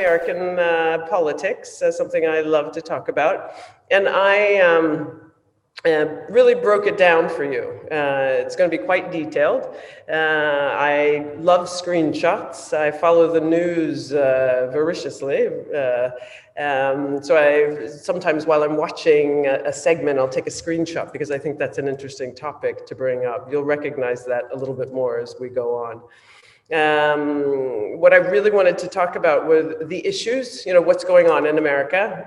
American politics, something I love to talk about. And I really broke it down for you. It's going to be quite detailed. I love screenshots. I follow the news voraciously. So sometimes while I'm watching a segment, I'll take a screenshot because I think that's an interesting topic to bring up. You'll recognize that a little bit more as we go on. What I really wanted to talk about were the issues, what's going on in America.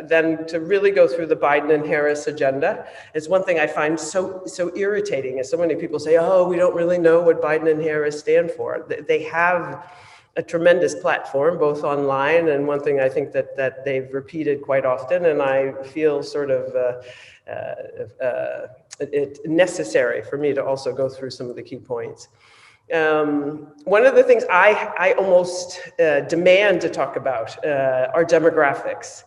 Then to really go through the Biden and Harris agenda is one thing I find so irritating, as so many people say, oh, we don't really know what Biden and Harris stand for. They have a tremendous platform, both online, and one thing I think that they've repeated quite often, and I feel sort of it's necessary for me to also go through some of the key points. One of the things I almost demand to talk about are demographics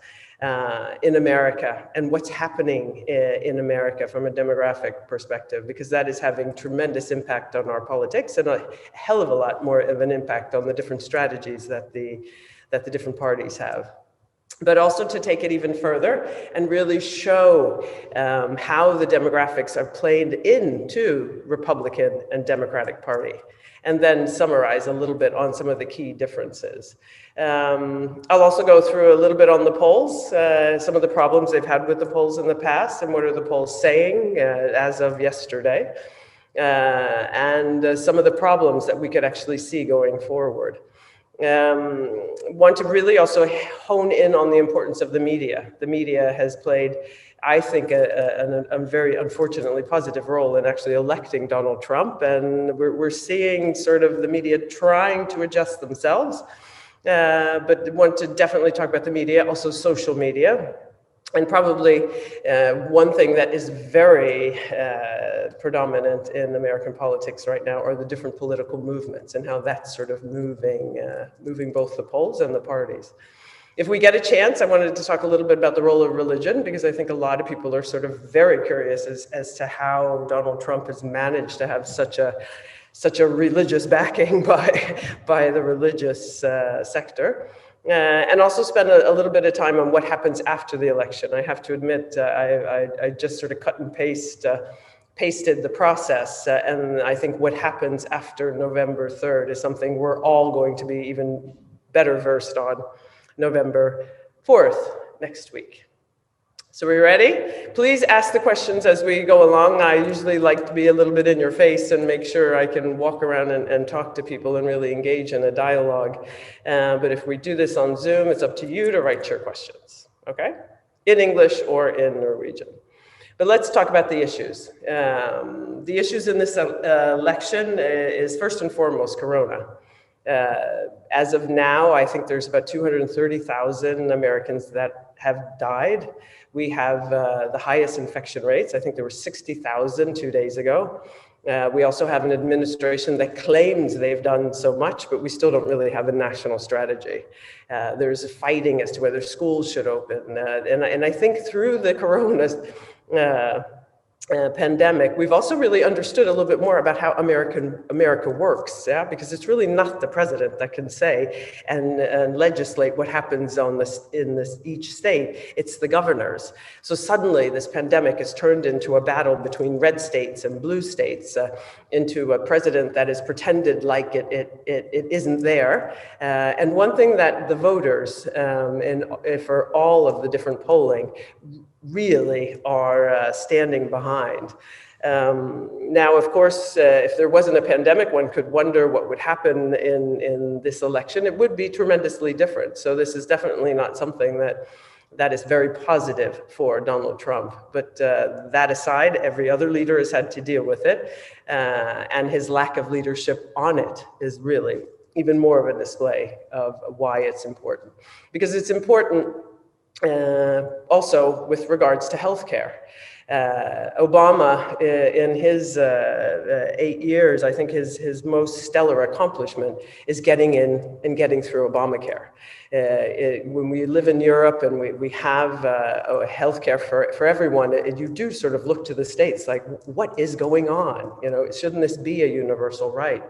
in America and what's happening in America from a demographic perspective, because that is having tremendous impact on our politics and a hell of a lot more of an impact on the different strategies that the different parties have. But also to take it even further and really show how the demographics are played into Republican and Democratic Party, and then summarize a little bit on some of the key differences. I'll also go through a little bit on the polls, some of the problems they've had with the polls in the past, and what are the polls saying as of yesterday, and some of the problems that we could actually see going forward. Want to really also hone in on the importance of the media. The media has played, I think, a very unfortunately positive role in actually electing Donald Trump, and we're seeing sort of the media trying to adjust themselves, but want to definitely talk about the media, also social media. And probably one thing that is very predominant in American politics right now are the different political movements and how that's sort of moving both the polls and the parties. If we get a chance, I wanted to talk a little bit about the role of religion, because I think a lot of people are sort of very curious as to how Donald Trump has managed to have such a religious backing by the religious sector. And also spend a little bit of time on what happens after the election. I have to admit, I just sort of cut and pasted the process, and I think what happens after November 3rd is something we're all going to be even better versed on November 4th next week. So are we ready? Please ask the questions as we go along. I usually like to be a little bit in your face and make sure I can walk around and talk to people and really engage in a dialogue. But if we do this on Zoom, it's up to you to write your questions, okay? In English or in Norwegian. But let's talk about the issues. The issues in this election is first and foremost Corona. As of now, I think there's about 230,000 Americans that have died. We have the highest infection rates. I think there were 60,000 2 days ago. We also have an administration that claims they've done so much, but we still don't really have a national strategy. There's fighting as to whether schools should open. And I think through the corona pandemic, we've also really understood a little bit more about how America works, yeah? Because it's really not the president that can say and legislate what happens in each state. It's the governors. So suddenly this pandemic is turned into a battle between red states and blue states, into a president that is pretended like it isn't there. And one thing that the voters, for all of the different polling, really are standing behind. Now, of course, if there wasn't a pandemic, one could wonder what would happen in this election. It would be tremendously different. So this is definitely not something that is very positive for Donald Trump. But that aside, every other leader has had to deal with it. And his lack of leadership on it is really even more of a display of why it's important. Because it's important also with regards to healthcare. Obama, in his 8 years, I think his most stellar accomplishment is getting in and getting through Obamacare. When we live in Europe and we have healthcare for everyone, you do sort of look to the States like, what is going on? You know, shouldn't this be a universal right?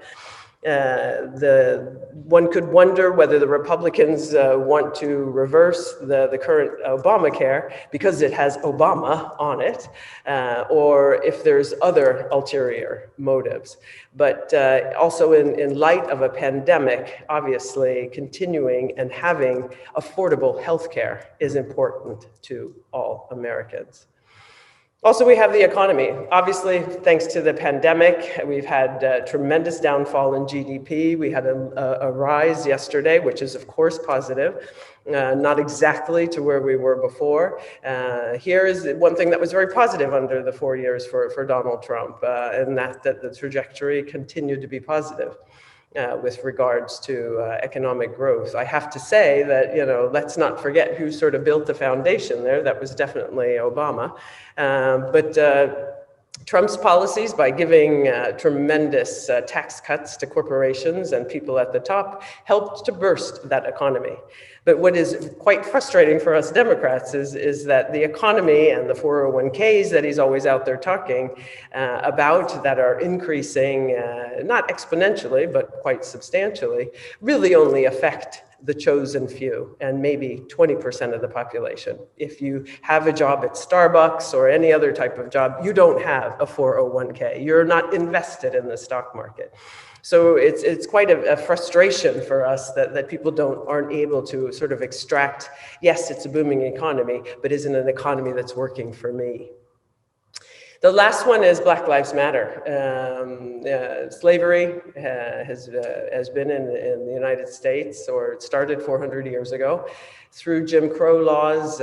One could wonder whether the Republicans want to reverse the current Obamacare because it has Obama on it, or if there's other ulterior motives. But also in light of a pandemic, obviously continuing and having affordable healthcare is important to all Americans. Also, we have the economy. Obviously, thanks to the pandemic, we've had tremendous downfall in GDP. We had a rise yesterday, which is, of course, positive. Not exactly to where we were before. Here is one thing that was very positive under the 4 years for Donald Trump, and that the trajectory continued to be positive. With regards to economic growth. I have to say that, let's not forget who sort of built the foundation there. That was definitely Obama. But Trump's policies, by giving tremendous tax cuts to corporations and people at the top, helped to burst that economy. But what is quite frustrating for us Democrats is that the economy and the 401ks that he's always out there talking about that are increasing, not exponentially, but quite substantially, really only affect the chosen few and maybe 20% of the population. If you have a job at Starbucks or any other type of job, you don't have a 401k. You're not invested in the stock market. So it's quite a frustration for us that people aren't able to sort of extract, yes, it's a booming economy, but isn't an economy that's working for me. The last one is Black Lives Matter. Slavery has been in the United States, or it started 400 years ago, through Jim Crow laws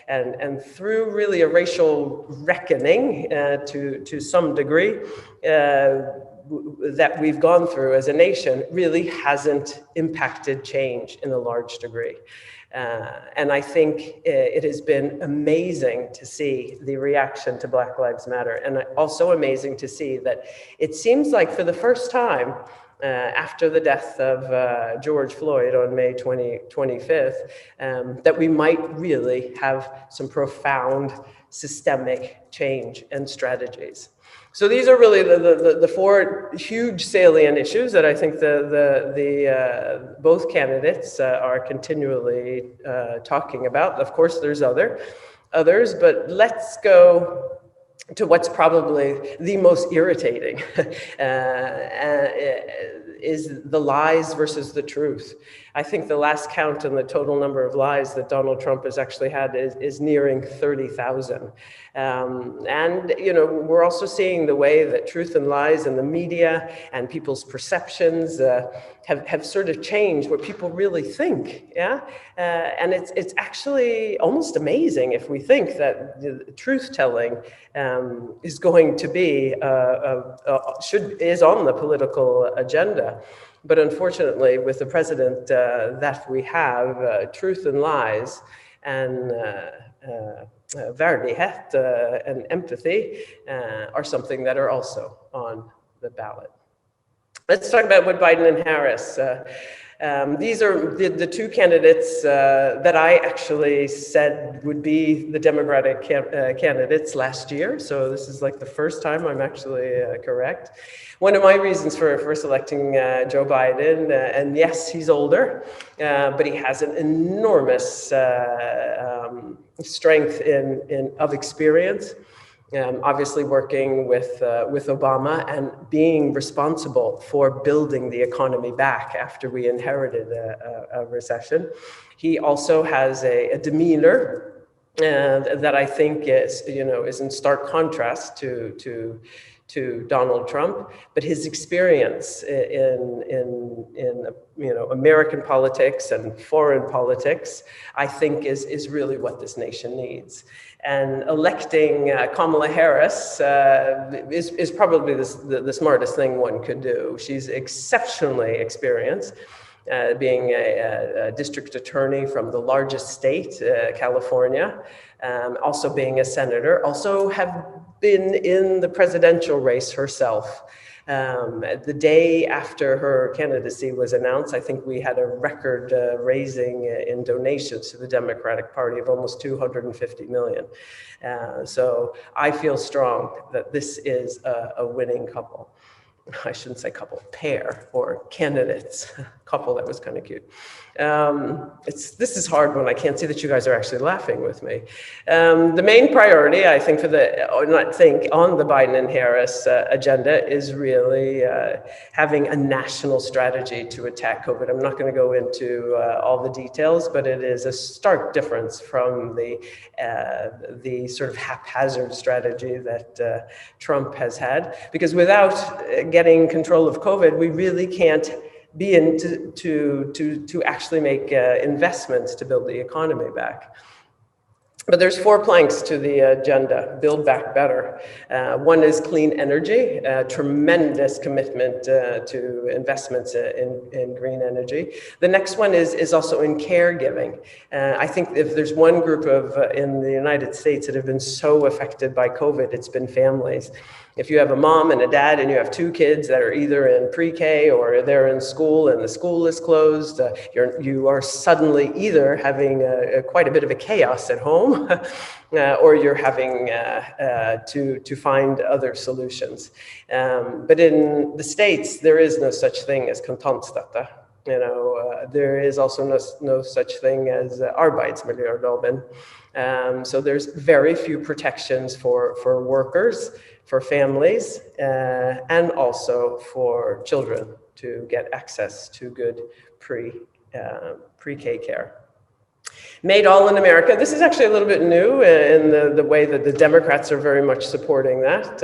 and through really a racial reckoning to some degree that we've gone through as a nation really hasn't impacted change in a large degree. And I think it has been amazing to see the reaction to Black Lives Matter, and also amazing to see that it seems like for the first time after the death of George Floyd on May 25th, that we might really have some profound systemic change and strategies. So these are really the four huge salient issues that I think both candidates are continually talking about. Of course, there's others, but let's go to what's probably the most irritating, is the lies versus the truth. I think the last count on the total number of lies that Donald Trump has actually had is nearing 30,000. And, we're also seeing the way that truth and lies in the media and people's perceptions have sort of changed what people really think, yeah? And it's actually almost amazing if we think that the truth-telling is going to be, is on the political agenda. But unfortunately, with the president that we have, truth and lies and värdighet and empathy are something that are also on the ballot. Let's talk about what Biden and Harris. These are the two candidates that I actually said would be the Democratic candidates last year. So this is like the first time I'm actually correct. One of my reasons for selecting Joe Biden, and yes, he's older, but he has an enormous strength of experience. Obviously working with Obama and being responsible for building the economy back after we inherited a recession. He also has a demeanor that I think is in stark contrast to Donald Trump, but his experience in American politics and foreign politics, I think is really what this nation needs. And electing Kamala Harris is probably the smartest thing one could do. She's exceptionally experienced, being a district attorney from the largest state, California, also being a senator, also have been in the presidential race herself. The day after her candidacy was announced, I think we had a record raising in donations to the Democratic Party of almost 250 million. So I feel strong that this is a winning couple. I shouldn't say couple, pair or candidates. Couple, that was kind of cute. This is hard when I can't see that you guys are actually laughing with me. The main priority, I think, on the Biden and Harris agenda is really having a national strategy to attack COVID. I'm not going to go into all the details, but it is a stark difference from the sort of haphazard strategy that Trump has had, because without getting control of COVID, we really can't be in to actually make investments to build the economy back. But there's 4 planks to the agenda: build back better. One is clean energy, tremendous commitment to investments in green energy. The next one is also in caregiving. I think if there's one group in the United States that have been so affected by COVID, it's been families. If you have a mom and a dad and you have 2 kids that are either in pre-K or they're in school and the school is closed, you are suddenly either having quite a bit of a chaos at home or you're having to find other solutions. But in the States, there is no such thing as kontantstøtte. There is also no such thing as arbeidsmiljøloven. So there's very few protections for workers, for families, and also for children to get access to good pre-K care. Made all in America. This is actually a little bit new in the way that the Democrats are very much supporting that.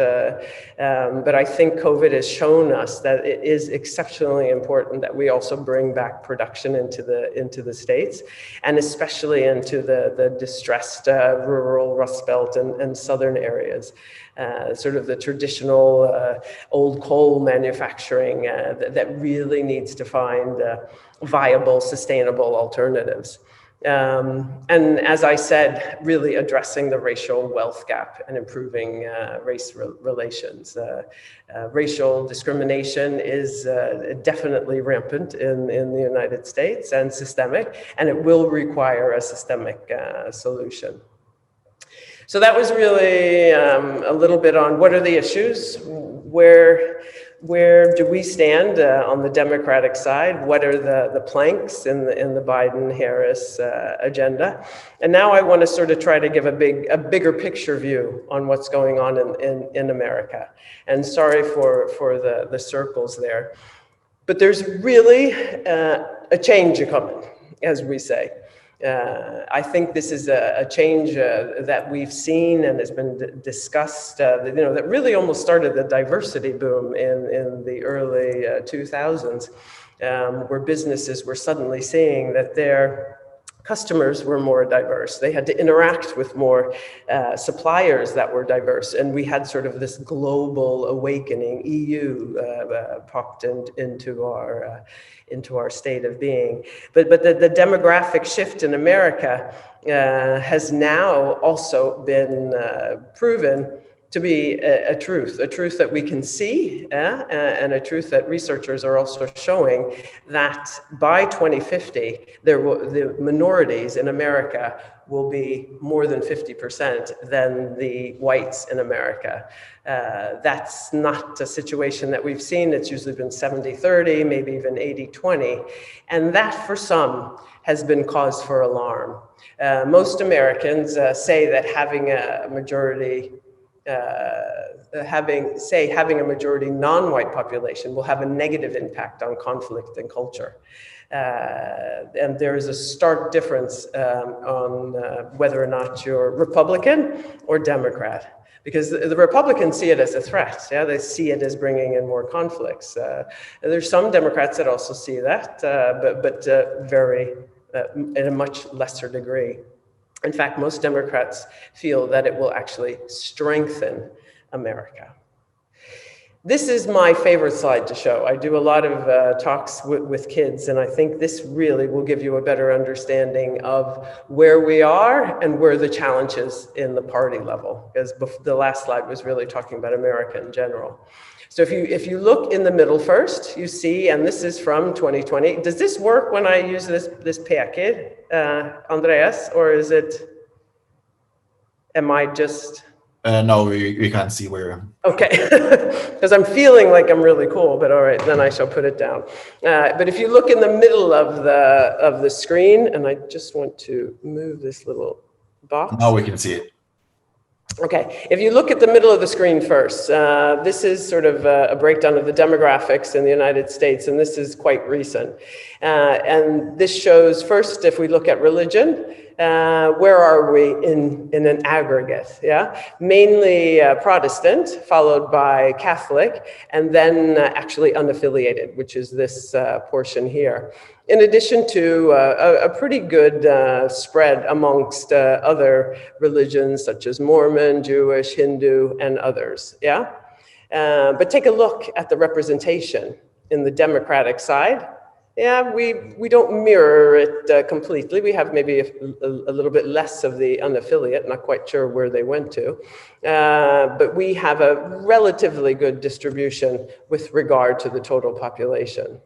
But I think COVID has shown us that it is exceptionally important that we also bring back production into the states, and especially into the distressed rural Rust Belt and southern areas. Sort of the traditional old coal manufacturing that really needs to find viable, sustainable alternatives. And as I said, really addressing the racial wealth gap and improving race relations. Racial discrimination is definitely rampant in the United States and systemic, and it will require a systemic solution. So that was really a little bit on what are the issues, where do we stand on the Democratic side? What are the planks in the Biden-Harris agenda? And now I want to sort of try to give a bigger picture view on what's going on in America. And sorry for the circles there, but there's really a change coming, as we say. I think this is a change that we've seen and has been discussed, that really almost started the diversity boom in the early 2000s, where businesses were suddenly seeing that their customers were more diverse. They had to interact with more suppliers that were diverse. And we had sort of this global awakening. EU popped into our state of being. But the demographic shift in America has now also been proven to be a truth that we can see, and a truth that researchers are also showing, that by 2050, the minorities in America will be more than 50% than the whites in America. That's not a situation that we've seen. It's usually been 70-30, maybe even 80-20. And that, for some, has been cause for alarm. Most Americans say that having a majority having a majority non-white population will have a negative impact on conflict and culture. And there is a stark difference on whether or not you're Republican or Democrat, because the Republicans see it as a threat. Yeah, they see it as bringing in more conflicts. There's some Democrats that also see that, but at a much lesser degree. In fact, most Democrats feel that it will actually strengthen America. This is my favorite slide to show. I do a lot of talks with kids, and I think this really will give you a better understanding of where we are and where the challenges in the party level, because the last slide was really talking about America in general. So if you look in the middle first, you see, and this is from 2020. Does this work when I use this peker, Andreas, or am I just No, we can't see where. Okay, because I'm feeling like I'm really cool, but all right, then I shall put it down. But if you look in the middle of the screen, and I just want to move this little box. Now we can see it. Okay, if you look at the middle of the screen first, this is sort of a breakdown of the demographics in the United States, and this is quite recent. And this shows first, if we look at religion, where are we in an aggregate? Yeah, mainly Protestant, followed by Catholic, and then actually unaffiliated, which is this portion here. In addition to a pretty good spread amongst other religions such as Mormon, Jewish, Hindu, and others. Yeah, but take a look at the representation in the Democratic side. Yeah, we don't mirror it completely. We have maybe a little bit less of the unaffiliate, not quite sure where they went to. But we have a relatively good distribution with regard to the total population.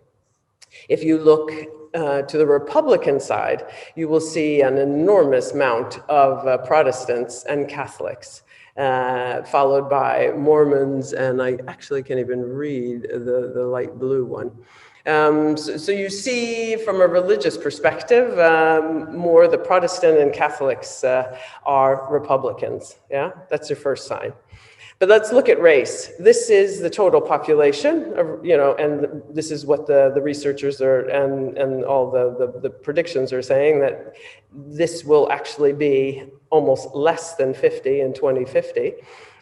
If you look to the Republican side, you will see an enormous amount of Protestants and Catholics, followed by Mormons, and I actually can't even read the light blue one. So you see, from a religious perspective, more the Protestant and Catholics are Republicans. Yeah, that's your first sign. But let's look at race. This is the total population, and this is what the researchers are and all the predictions are saying, that this will actually be almost less than 50 in 2050.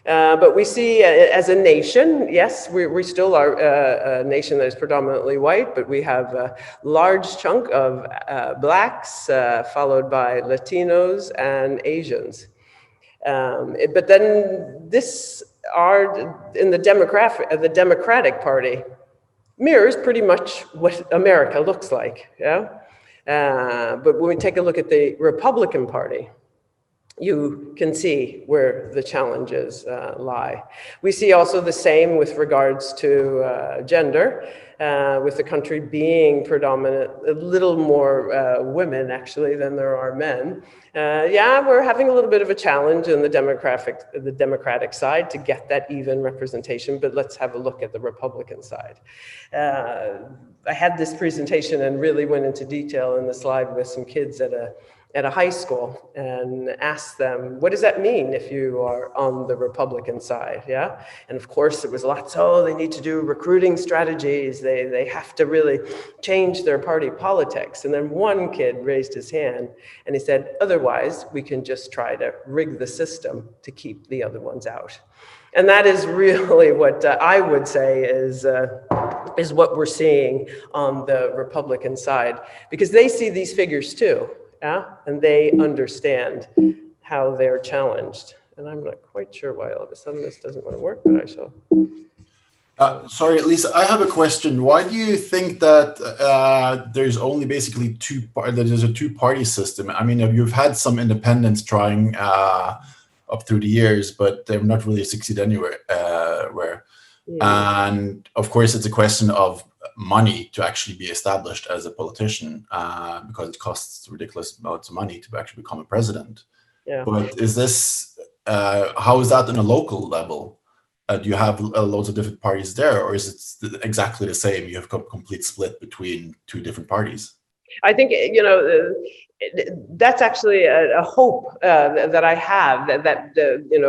But we see as a nation, yes, we still are a nation that is predominantly white, but we have a large chunk of blacks, followed by Latinos and Asians. But then this are in the Democratic Party mirrors pretty much what America looks like. Yeah, but when we take a look at the Republican Party, you can see where the challenges lie. We see also the same with regards to gender, with the country being predominant, a little more women actually than there are men. Yeah, we're having a little bit of a challenge in the Democratic side to get that even representation, but let's have a look at the Republican side. I had this presentation and really went into detail in the slide with some kids at a high school and asked them, what does that mean if you are on the Republican side? Yeah, and of course it was lots, they need to do recruiting strategies, they have to really change their party politics. And then one kid raised his hand and he said, otherwise we can just try to rig the system to keep the other ones out. And that is really what I would say is what we're seeing on the Republican side, because they see these figures too. Yeah, and they understand how they're challenged. And I'm not quite sure why all of a sudden this doesn't want to work, but I shall. Sorry, Lisa, I have a question. Why do you think that there's only basically there's a two-party system? I mean, you've had some independents trying up through the years, but they've not really succeeded anywhere. And of course, it's a question of money to actually be established as a politician, because it costs ridiculous amounts of money to actually become a president. Yeah. But is this, how is that on a local level? Do you have loads of different parties there, or is it exactly the same? You have a complete split between two different parties? I think, that's actually a hope that I have, that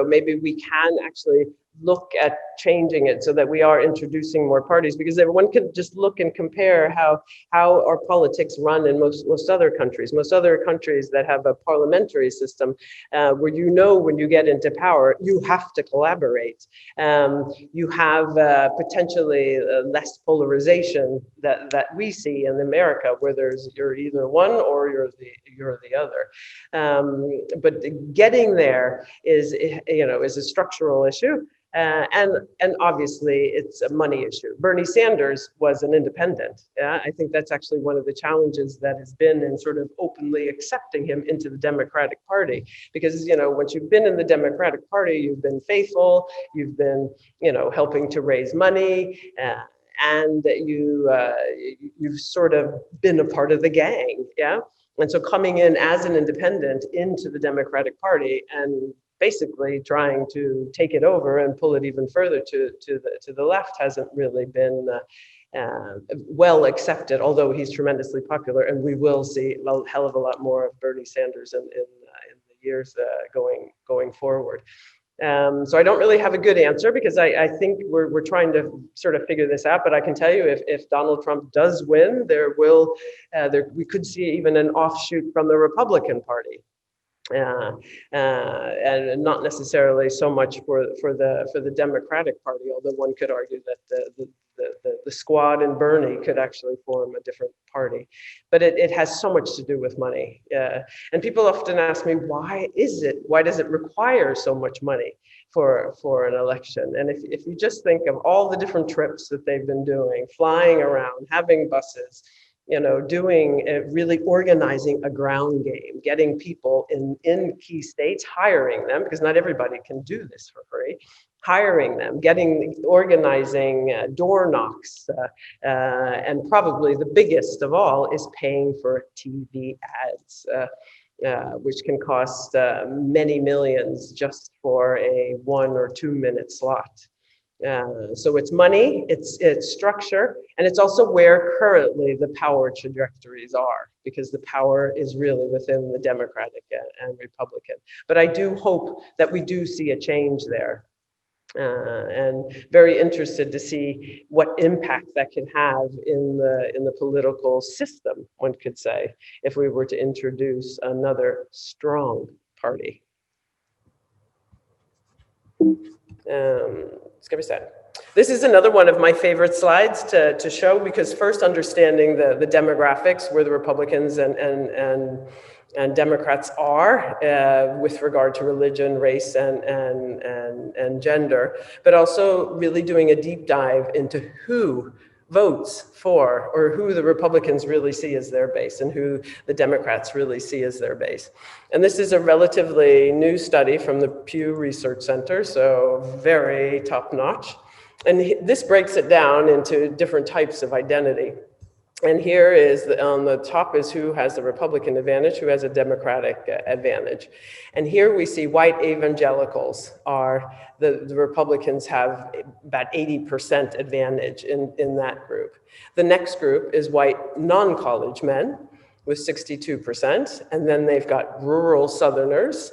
maybe we can actually look at changing it so that we are introducing more parties, because one could just look and compare how our politics run in most other countries. Most other countries that have a parliamentary system, where when you get into power, you have to collaborate. You have potentially less polarization that we see in America, where you're either one or you're the other. But getting there is a structural issue. And obviously it's a money issue. Bernie Sanders was an independent. I think that's actually one of the challenges that has been in sort of openly accepting him into the Democratic Party. Because, once you've been in the Democratic Party, you've been faithful, you've been, helping to raise money, and you've sort of been a part of the gang, yeah? And so coming in as an independent into the Democratic Party and basically trying to take it over and pull it even further to the left hasn't really been well accepted, although he's tremendously popular, and we will see a hell of a lot more of Bernie Sanders in the years going forward. So I don't really have a good answer, because I think we're trying to sort of figure this out. But I can tell you, if Donald Trump does win, we could see even an offshoot from the Republican Party. And not necessarily so much for the Democratic Party, although one could argue that the squad and Bernie could actually form a different party. But it has so much to do with money. And people often ask me, why does it require so much money for an election? And if you just think of all the different trips that they've been doing, flying around, having buses, doing really organizing a ground game, getting people in key states, hiring them, because not everybody can do this for free, hiring them, organizing door knocks, and probably the biggest of all is paying for TV ads, which can cost many millions just for a 1 or 2 minute slot. So it's money, it's structure, and it's also where currently the power trajectories are, because the power is really within the Democratic and Republican. But I do hope that we do see a change there, and very interested to see what impact that can have in the political system, one could say, if we were to introduce another strong party. Ska vi se. This is another one of my favorite slides to show, because first understanding the demographics, where the Republicans and Democrats are with regard to religion, race, and gender, but also really doing a deep dive into who votes for, or who the Republicans really see as their base and who the Democrats really see as their base. And this is a relatively new study from the Pew Research Center, so very top-notch. And this breaks it down into different types of identity. And here is, on the top is who has the Republican advantage, who has a Democratic advantage. And here we see white evangelicals are, the Republicans have about 80% advantage in that group. The next group is white non-college men with 62%. And then they've got rural Southerners,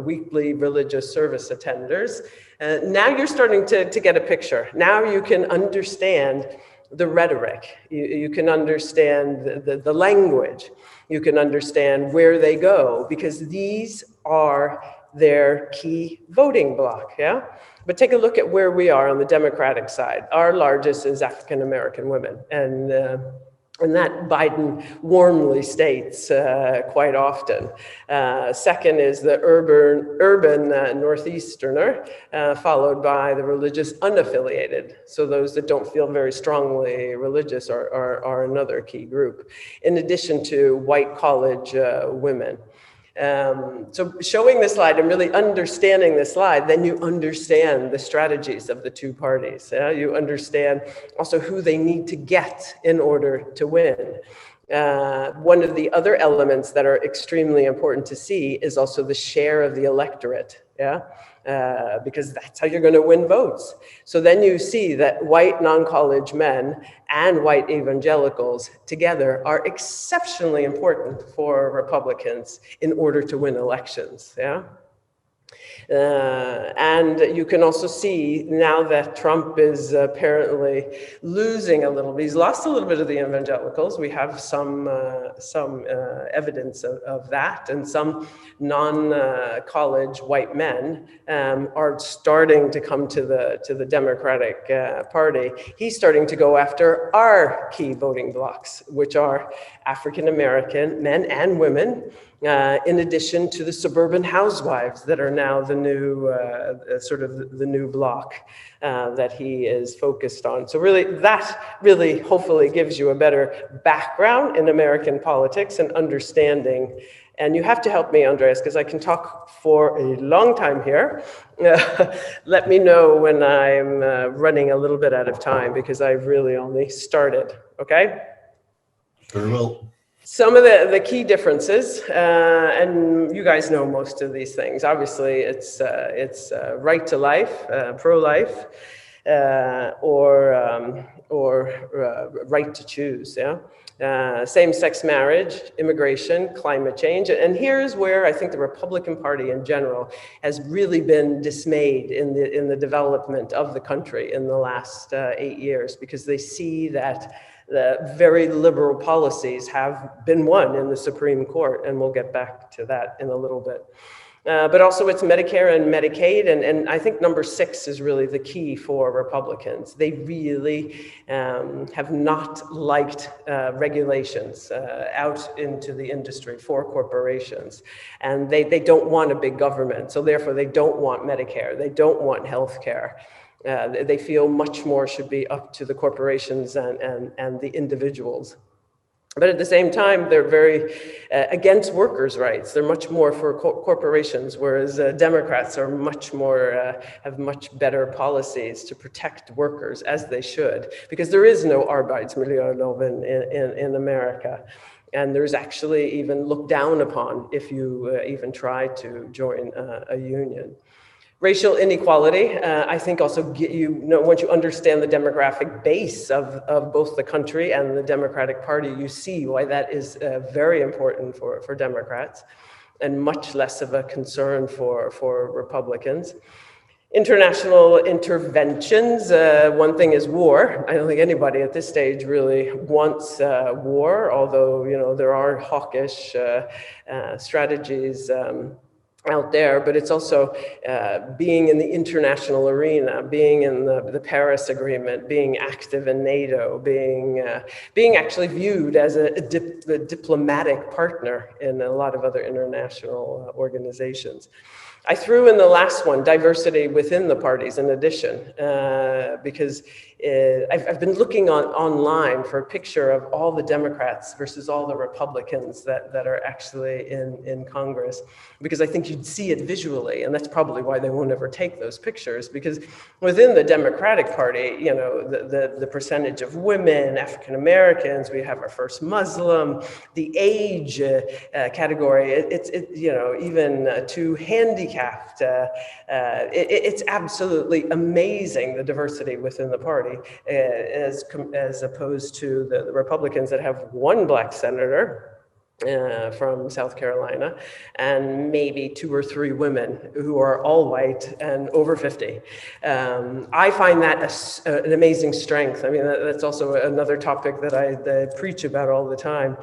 weekly religious service attenders. Now you're starting to get a picture. Now you can understand the rhetoric, you can understand the language, you can understand where they go, because these are their key voting bloc, yeah? But take a look at where we are on the Democratic side. Our largest is African American women, and that Biden warmly states quite often. Second is the urban Northeasterner, followed by the religious unaffiliated. So those that don't feel very strongly religious are another key group, in addition to white college women. So showing this slide and really understanding this slide, then you understand the strategies of the two parties. You understand also who they need to get in order to win. One of the other elements that are extremely important to see is also the share of the electorate, because that's how you're going to win votes. So then you see that white non-college men and white evangelicals together are exceptionally important for Republicans in order to win elections, and you can also see now that Trump is apparently losing a little bit. He's lost a little bit of the evangelicals. We have some evidence of that, and some non-college white men are starting to come to the Democratic Party. He's starting to go after our key voting blocs, which are African American men and women, in addition to the suburban housewives that are now the new, sort of the new bloc that he is focused on. So really, that really hopefully gives you a better background in American politics and understanding. And you have to help me, Andreas, because I can talk for a long time here. Let me know when I'm running a little bit out of time, because I've really only started, okay? Very well. Some of the key differences, and you guys know most of these things. Obviously, it's right to life, pro-life, or right to choose. Yeah, same-sex marriage, immigration, climate change, and here's where I think the Republican Party in general has really been dismayed in the development of the country in the last 8 years, because they see that the very liberal policies have been won in the Supreme Court, and we'll get back to that in a little bit. But also it's Medicare and Medicaid, and I think number 6 is really the key for Republicans. They really have not liked regulations out into the industry for corporations, and they don't want a big government, so therefore they don't want Medicare, they don't want health care. They feel much more should be up to the corporations and the individuals. But at the same time, they're very against workers' rights. They're much more for corporations, whereas Democrats are much more, have much better policies to protect workers, as they should, because there is no Arbeidsmiljølov in America. And there's actually even looked down upon if you even try to join a union. Racial inequality, I think also once you understand the demographic base of both the country and the Democratic Party, you see why that is very important for Democrats and much less of a concern for Republicans. International interventions, one thing is war. I don't think anybody at this stage really wants war, although there are hawkish strategies out there, but it's also being in the international arena, being in the Paris Agreement, being active in NATO, being actually viewed as a diplomatic partner in a lot of other international organizations. I threw in the last one, diversity within the parties in addition, because I've been looking online for a picture of all the Democrats versus all the Republicans that are actually in Congress, because I think you'd see it visually, and that's probably why they won't ever take those pictures, because within the Democratic Party, the percentage of women, African Americans, we have our first Muslim, the age category, it's even to handicapped. It's absolutely amazing, the diversity within the party, as opposed to the Republicans that have one black senator from South Carolina, and maybe 2 or 3 women who are all white and over 50. I find that an amazing strength. I mean, that's also another topic that I preach about all the time.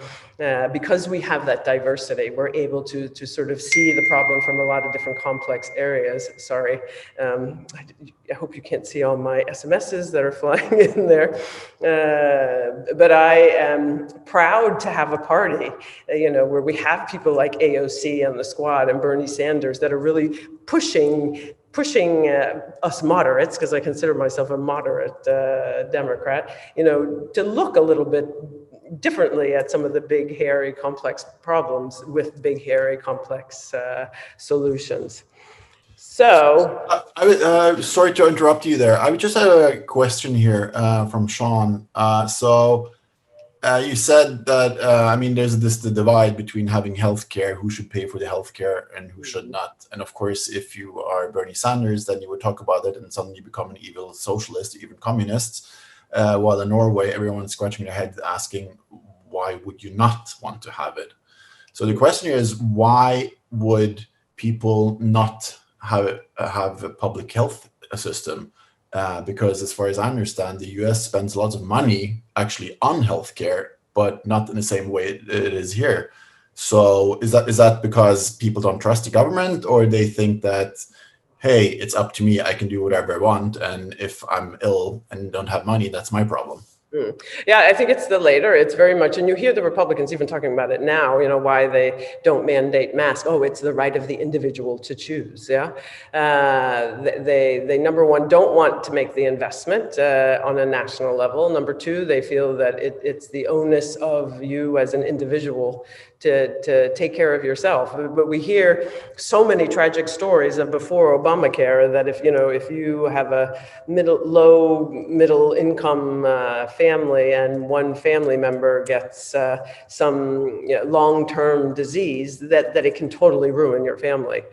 Because we have that diversity, we're able to sort of see the problem from a lot of different complex areas. Sorry, I hope you can't see all my SMSs that are flying in there. But I am proud to have a party, where we have people like AOC and the Squad and Bernie Sanders that are really pushing us moderates, because I consider myself a moderate Democrat, to look a little bit differently at some of the big, hairy, complex problems with big, hairy, complex solutions. So, sorry to interrupt you there. I would just have a question here from Sean. You said that, there's the divide between having healthcare, who should pay for the healthcare and who should not. And of course, if you are Bernie Sanders, then you would talk about it and suddenly become an evil socialist, even communist. While in Norway, everyone's scratching their head asking, why would you not want to have it? So the question is, why would people not have a public health system? Because as far as I understand, the US spends lots of money actually on healthcare, but not in the same way it is here. So is that because people don't trust the government, or they think that, hey, it's up to me, I can do whatever I want, and if I'm ill and don't have money, that's my problem? Yeah, I think it's the later. It's very much, and you hear the Republicans even talking about it now, why they don't mandate masks. Oh, it's the right of the individual to choose, yeah? They number one, don't want to make the investment on a national level. Number two, they feel that it's the onus of you as an individual to take care of yourself. But we hear so many tragic stories of before Obamacare that if you have a low middle income family and one family member gets some long-term disease, that it can totally ruin your family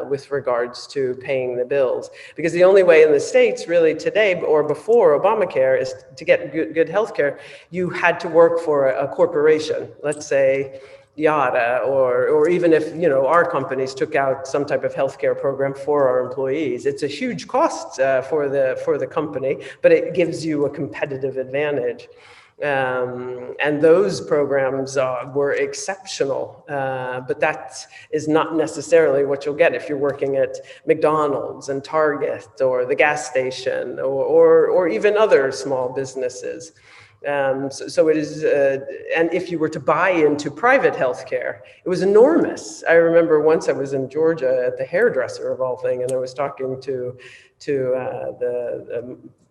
with regards to paying the bills. Because the only way in the States really today or before Obamacare is to get good health care, you had to work for a corporation, let's say Yada, or even if our companies took out some type of healthcare program for our employees. It's a huge cost for the company, but it gives you a competitive advantage. And those programs were exceptional, but that is not necessarily what you'll get if you're working at McDonald's and Target or the gas station or even other small businesses. So it is, and if you were to buy into private healthcare, it was enormous. I remember once I was in Georgia at the hairdresser of all things, and I was talking to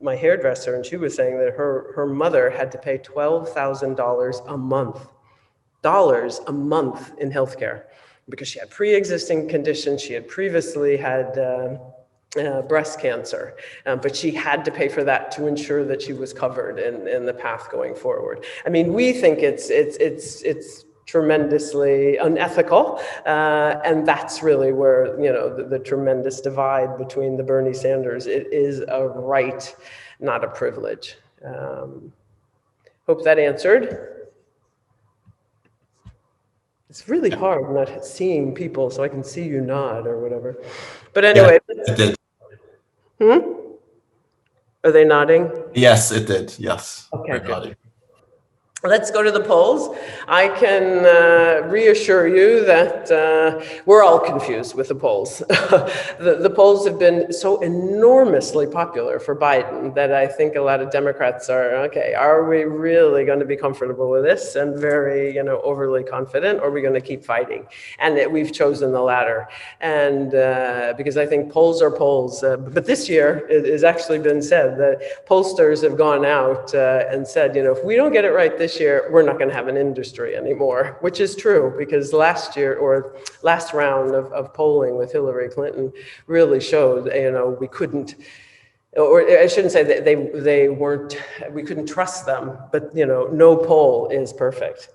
my hairdresser, and she was saying that her mother had to pay $12,000 a month in healthcare because she had pre-existing conditions. She had previously had breast cancer, but she had to pay for that to ensure that she was covered in the path going forward. I mean, we think it's tremendously unethical, and that's really where the tremendous divide between the Bernie Sanders. It is a right, not a privilege. Hope that answered. It's really hard not seeing people, so I can see you nod or whatever. But anyway. Yeah, it did. Are they nodding? Yes, it did. Yes. Okay, good. Nodding. Let's go to the polls. I can reassure you that we're all confused with the polls. The polls have been so enormously popular for Biden that I think a lot of Democrats are we really going to be comfortable with this and very, overly confident, or are we going to keep fighting? And we've chosen the latter. And because I think polls are polls. But this year, it has actually been said that pollsters have gone out and said, if we don't get it right this year, we're not going to have an industry anymore, which is true because last round of polling with Hillary Clinton really showed, we couldn't, or I shouldn't say that they weren't, we couldn't trust them, but no poll is perfect.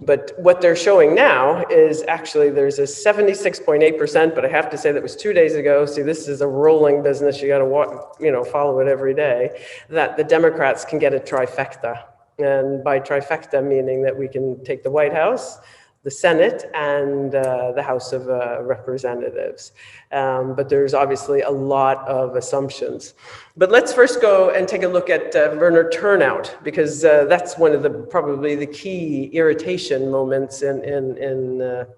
But what they're showing now is actually there's a 76.8%, but I have to say that was 2 days ago. See, this is a rolling business. You got to follow it every day, that the Democrats can get a trifecta. And by trifecta, meaning that we can take the White House, the Senate, and the House of Representatives. But there's obviously a lot of assumptions. But let's first go and take a look at voter turnout, because that's one of probably the key irritation moments in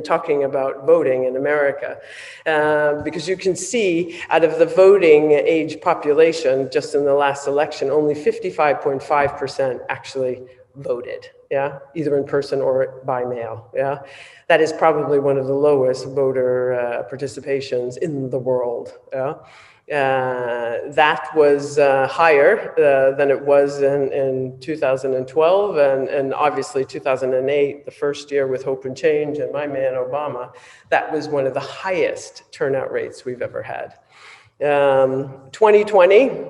talking about voting in America, because you can see out of the voting age population just in the last election, only 55.5% actually voted, either in person or by mail, That is probably one of the lowest voter participations in the world, That was higher than it was in 2012 and obviously 2008, the first year with Hope and Change and my man Obama. That was one of the highest turnout rates we've ever had. 2020,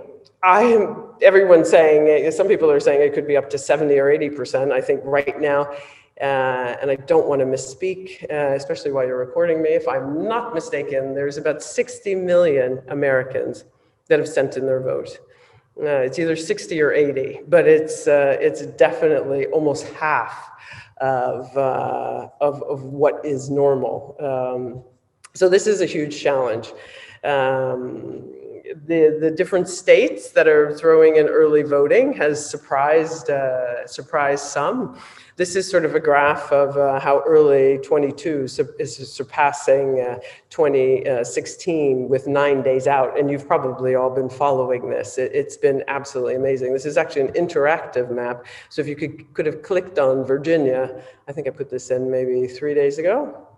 everyone's saying, some people are saying it could be up to 70 or 80%. I think right now, and I don't want to misspeak, especially while you're recording me. If I'm not mistaken, there's about 60 million Americans that have sent in their vote. It's either 60 or 80, but it's definitely almost half of what is normal. So this is a huge challenge. The different states that are throwing in early voting has surprised some. This is sort of a graph of how early 22 is surpassing 2016 with 9 days out. And you've probably all been following this. It's been absolutely amazing. This is actually an interactive map. So if you could have clicked on Virginia, I think I put this in maybe 3 days ago.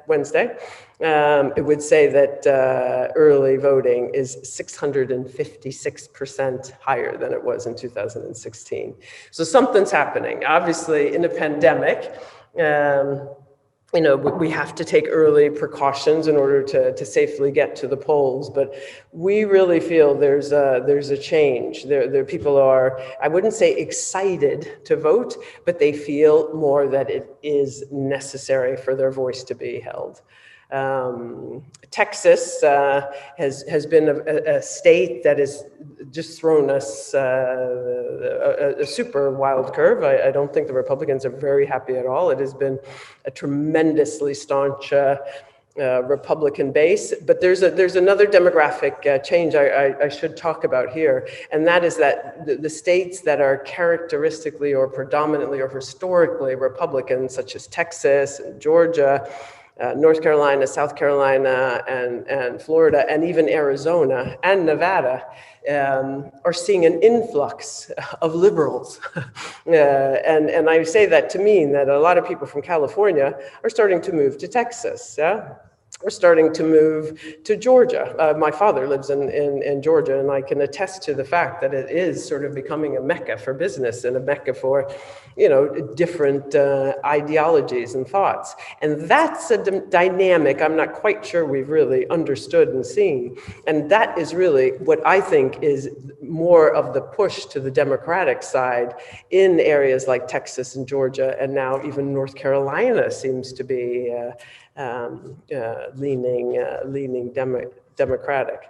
Wednesday, it would say that early voting is 656% higher than it was in 2016. So something's happening. Obviously, in a pandemic, we have to take early precautions in order to safely get to the polls, but we really feel there's a change. There people are, I wouldn't say excited to vote, but they feel more that it is necessary for their voice to be held. Texas has been a state that has just thrown us a super wild curve. I don't think the Republicans are very happy at all. It has been a tremendously staunch Republican base, but there's another demographic change I should talk about here, and that is that the states that are characteristically or predominantly or historically Republican, such as Texas and Georgia, North Carolina, South Carolina, and Florida, and even Arizona and Nevada, are seeing an influx of liberals. And I say that to mean that a lot of people from California are starting to move to Texas. Yeah? We're starting to move to Georgia. My father lives in Georgia, and I can attest to the fact that it is sort of becoming a mecca for business and a mecca for, different ideologies and thoughts. And that's a dynamic I'm not quite sure we've really understood and seen. And that is really what I think is more of the push to the Democratic side in areas like Texas and Georgia, and now even North Carolina seems to be leaning Democratic.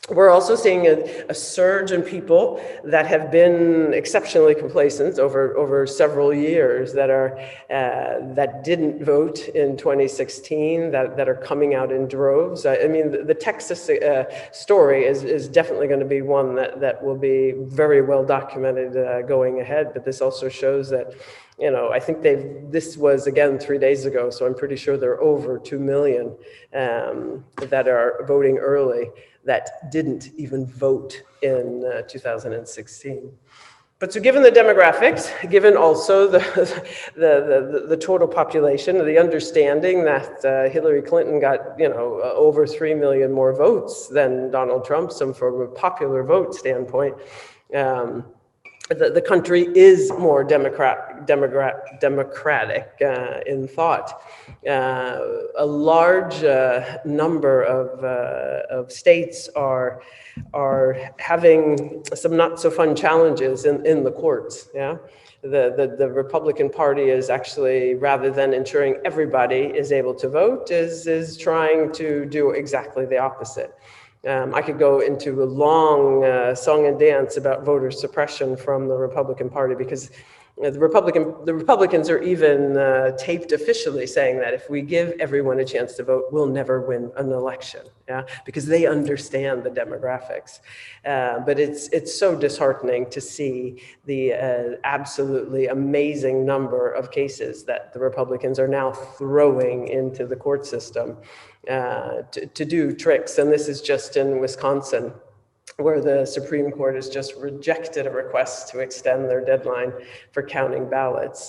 We're also seeing a surge in people that have been exceptionally complacent over several years that didn't vote in 2016, that are coming out in droves. I mean, the Texas story is definitely going to be one that will be very well documented going ahead. But this also shows that, I think this was again 3 days ago, so I'm pretty sure there are over 2 million that are voting early that didn't even vote in 2016. But so given the demographics, given also the total population, the understanding that Hillary Clinton got, over 3 million more votes than Donald Trump, so from a popular vote standpoint, the country is more democratic in thought. A large number of states are having some not so fun challenges in the courts. Yeah, the Republican Party is actually, rather than ensuring everybody is able to vote, is trying to do exactly the opposite. I could go into a long song and dance about voter suppression from the Republican Party, because the Republicans are even taped officially saying that if we give everyone a chance to vote, we'll never win an election. Yeah, because they understand the demographics. But it's so disheartening to see the absolutely amazing number of cases that the Republicans are now throwing into the court system to do tricks. And this is just in Wisconsin, where the Supreme Court has just rejected a request to extend their deadline for counting ballots.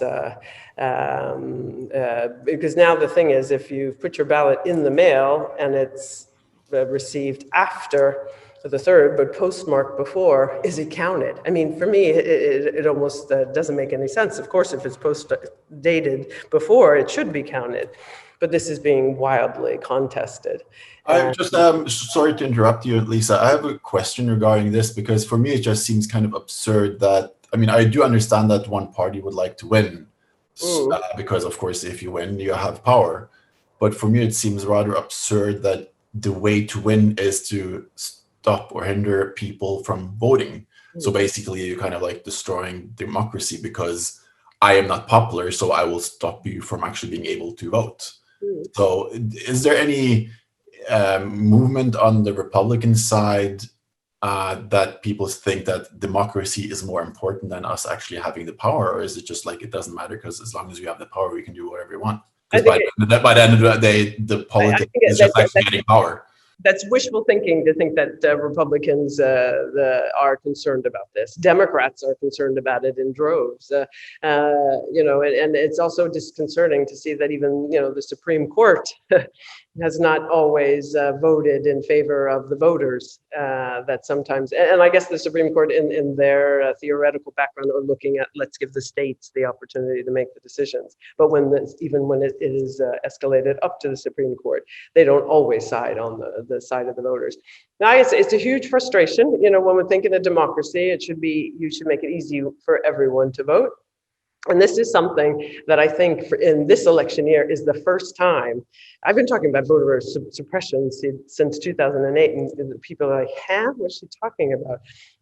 Because now the thing is, if you put your ballot in the mail and it's received after the 3rd, but postmarked before, is it counted? I mean, for me, it almost doesn't make any sense. Of course, if it's post-dated before, it should be counted. But this is being wildly contested. I'm just sorry to interrupt you, Lisa. I have a question regarding this, because for me it just seems kind of absurd that, I do understand that one party would like to win, because of course if you win you have power. But for me it seems rather absurd that the way to win is to stop or hinder people from voting. So basically you're kind of like destroying democracy, because I am not popular, so I will stop you from actually being able to vote. So is there any movement on the Republican side that people think that democracy is more important than us actually having the power? Or is it just like, it doesn't matter, because as long as we have the power, we can do whatever we want? Because by the end of the day, the politics is just actually getting power. That's wishful thinking to think that Republicans are concerned about this. Democrats are concerned about it in droves. And it's also disconcerting to see that even the Supreme Court has not always voted in favor of the voters. That sometimes, and I guess the Supreme Court in their theoretical background are looking at, let's give the states the opportunity to make the decisions. But even when it is escalated up to the Supreme Court, they don't always side on the side of the voters. Now, it's a huge frustration. When we're thinking of democracy, you should make it easy for everyone to vote. And this is something that I think in this election year is the first time. I've been talking about voter suppression since 2008, and people are like, what's she talking about?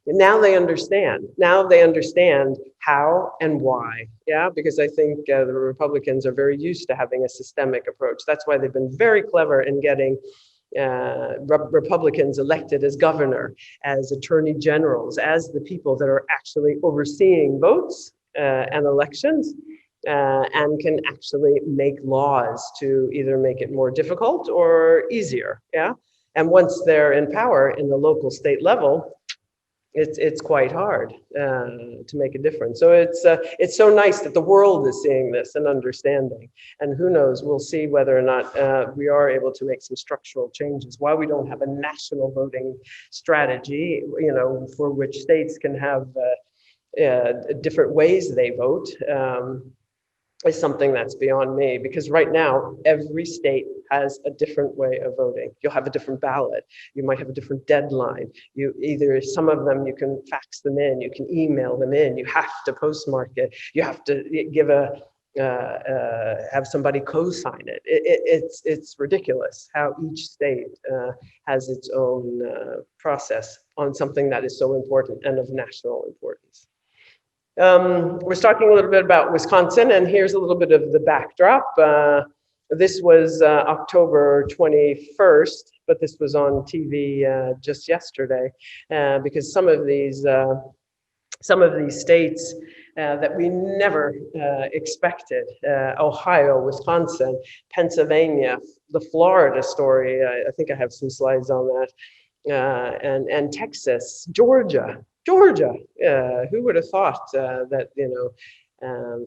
And now they understand. Now they understand how and why. Yeah, because I think the Republicans are very used to having a systemic approach. That's why they've been very clever in getting Republicans elected as governor, as attorney generals, as the people that are actually overseeing votes and elections, and can actually make laws to either make it more difficult or easier. Yeah, and once they're in power in the local state level, it's quite hard to make a difference. So it's so nice that the world is seeing this and understanding. And who knows, we'll see whether or not we are able to make some structural changes. Why we don't have a national voting strategy, for which states can have different ways they vote, is something that's beyond me, because right now every state has a different way of voting. You'll have a different ballot. You might have a different deadline. Some of them you can fax them in, you can email them in, you have to postmark it, you have to give have somebody co-sign it. It's ridiculous how each state has its own process on something that is so important and of national importance. We're talking a little bit about Wisconsin, and here's a little bit of the backdrop. This was October 21st, but this was on TV just yesterday, because some of these states that we never expected, Ohio, Wisconsin, Pennsylvania, the Florida story, I think I have some slides on that, and Texas, Georgia, who would have thought that,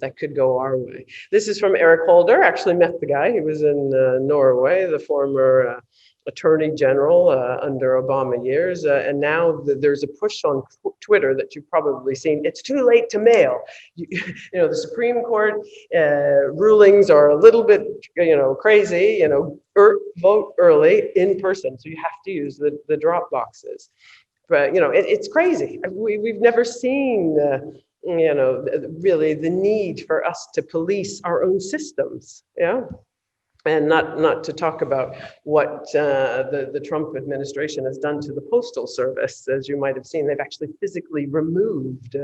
that could go our way. This is from Eric Holder. Actually met the guy. He was in Norway, the former attorney general under Obama years. And now there's a push on Twitter that you've probably seen. It's too late to mail. The Supreme Court rulings are a little bit, crazy, vote early in person. So you have to use the drop boxes. But, it's crazy. We've never seen, really the need for us to police our own systems. Yeah. And not to talk about what the Trump administration has done to the Postal Service. As you might have seen, they've actually physically removed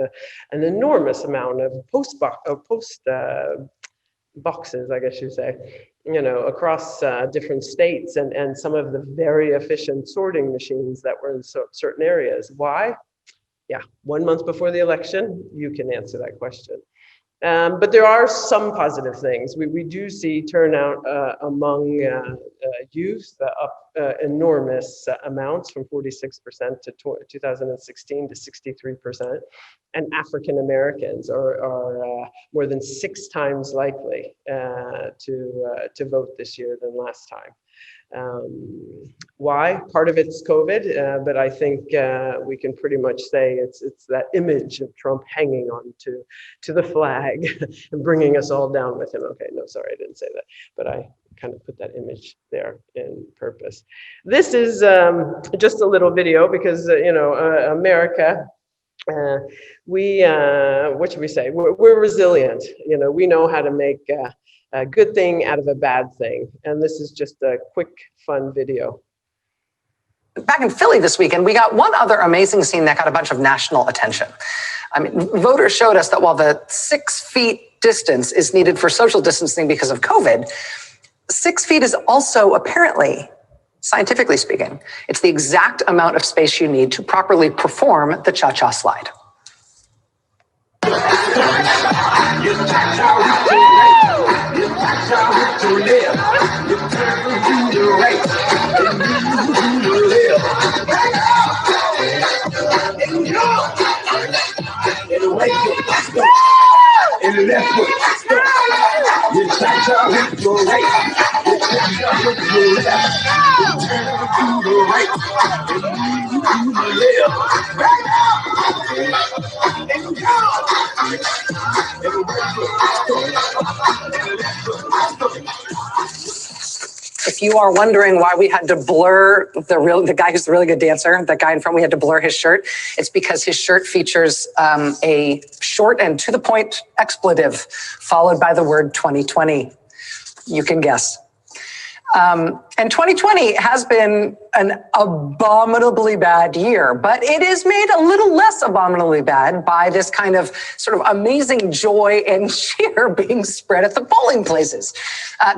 an enormous amount of post boxes, I guess you say, across different states, and some of the very efficient sorting machines that were in certain areas. Why? Yeah, 1 month before the election, you can answer that question. But there are some positive things. We do see turnout among youth up enormous amounts, from 46% to 2016 to 63%. And African Americans are more than 6 times likely to vote this year than last time. Why? Part of it's COVID, but I think we can pretty much say it's that image of Trump hanging on to the flag and bringing us all down with him. Okay, no, sorry, I didn't say that, but I kind of put that image there in purpose. This is just a little video because, America, what should we say? We're resilient. We know how to make a good thing out of a bad thing. And this is just a quick, fun video. Back in Philly this weekend, we got one other amazing scene that got a bunch of national attention. I mean, voters showed us that while the 6 feet distance is needed for social distancing because of COVID, 6 feet is also apparently, scientifically speaking, it's the exact amount of space you need to properly perform the cha-cha slide. If you are wondering why we had to blur the guy who's the really good dancer, that guy in front, we had to blur his shirt, it's because his shirt features a short and to the point expletive followed by the word 2020. You can guess. And 2020 has been an abominably bad year, but it is made a little less abominably bad by this kind of sort of amazing joy and cheer being spread at the polling places.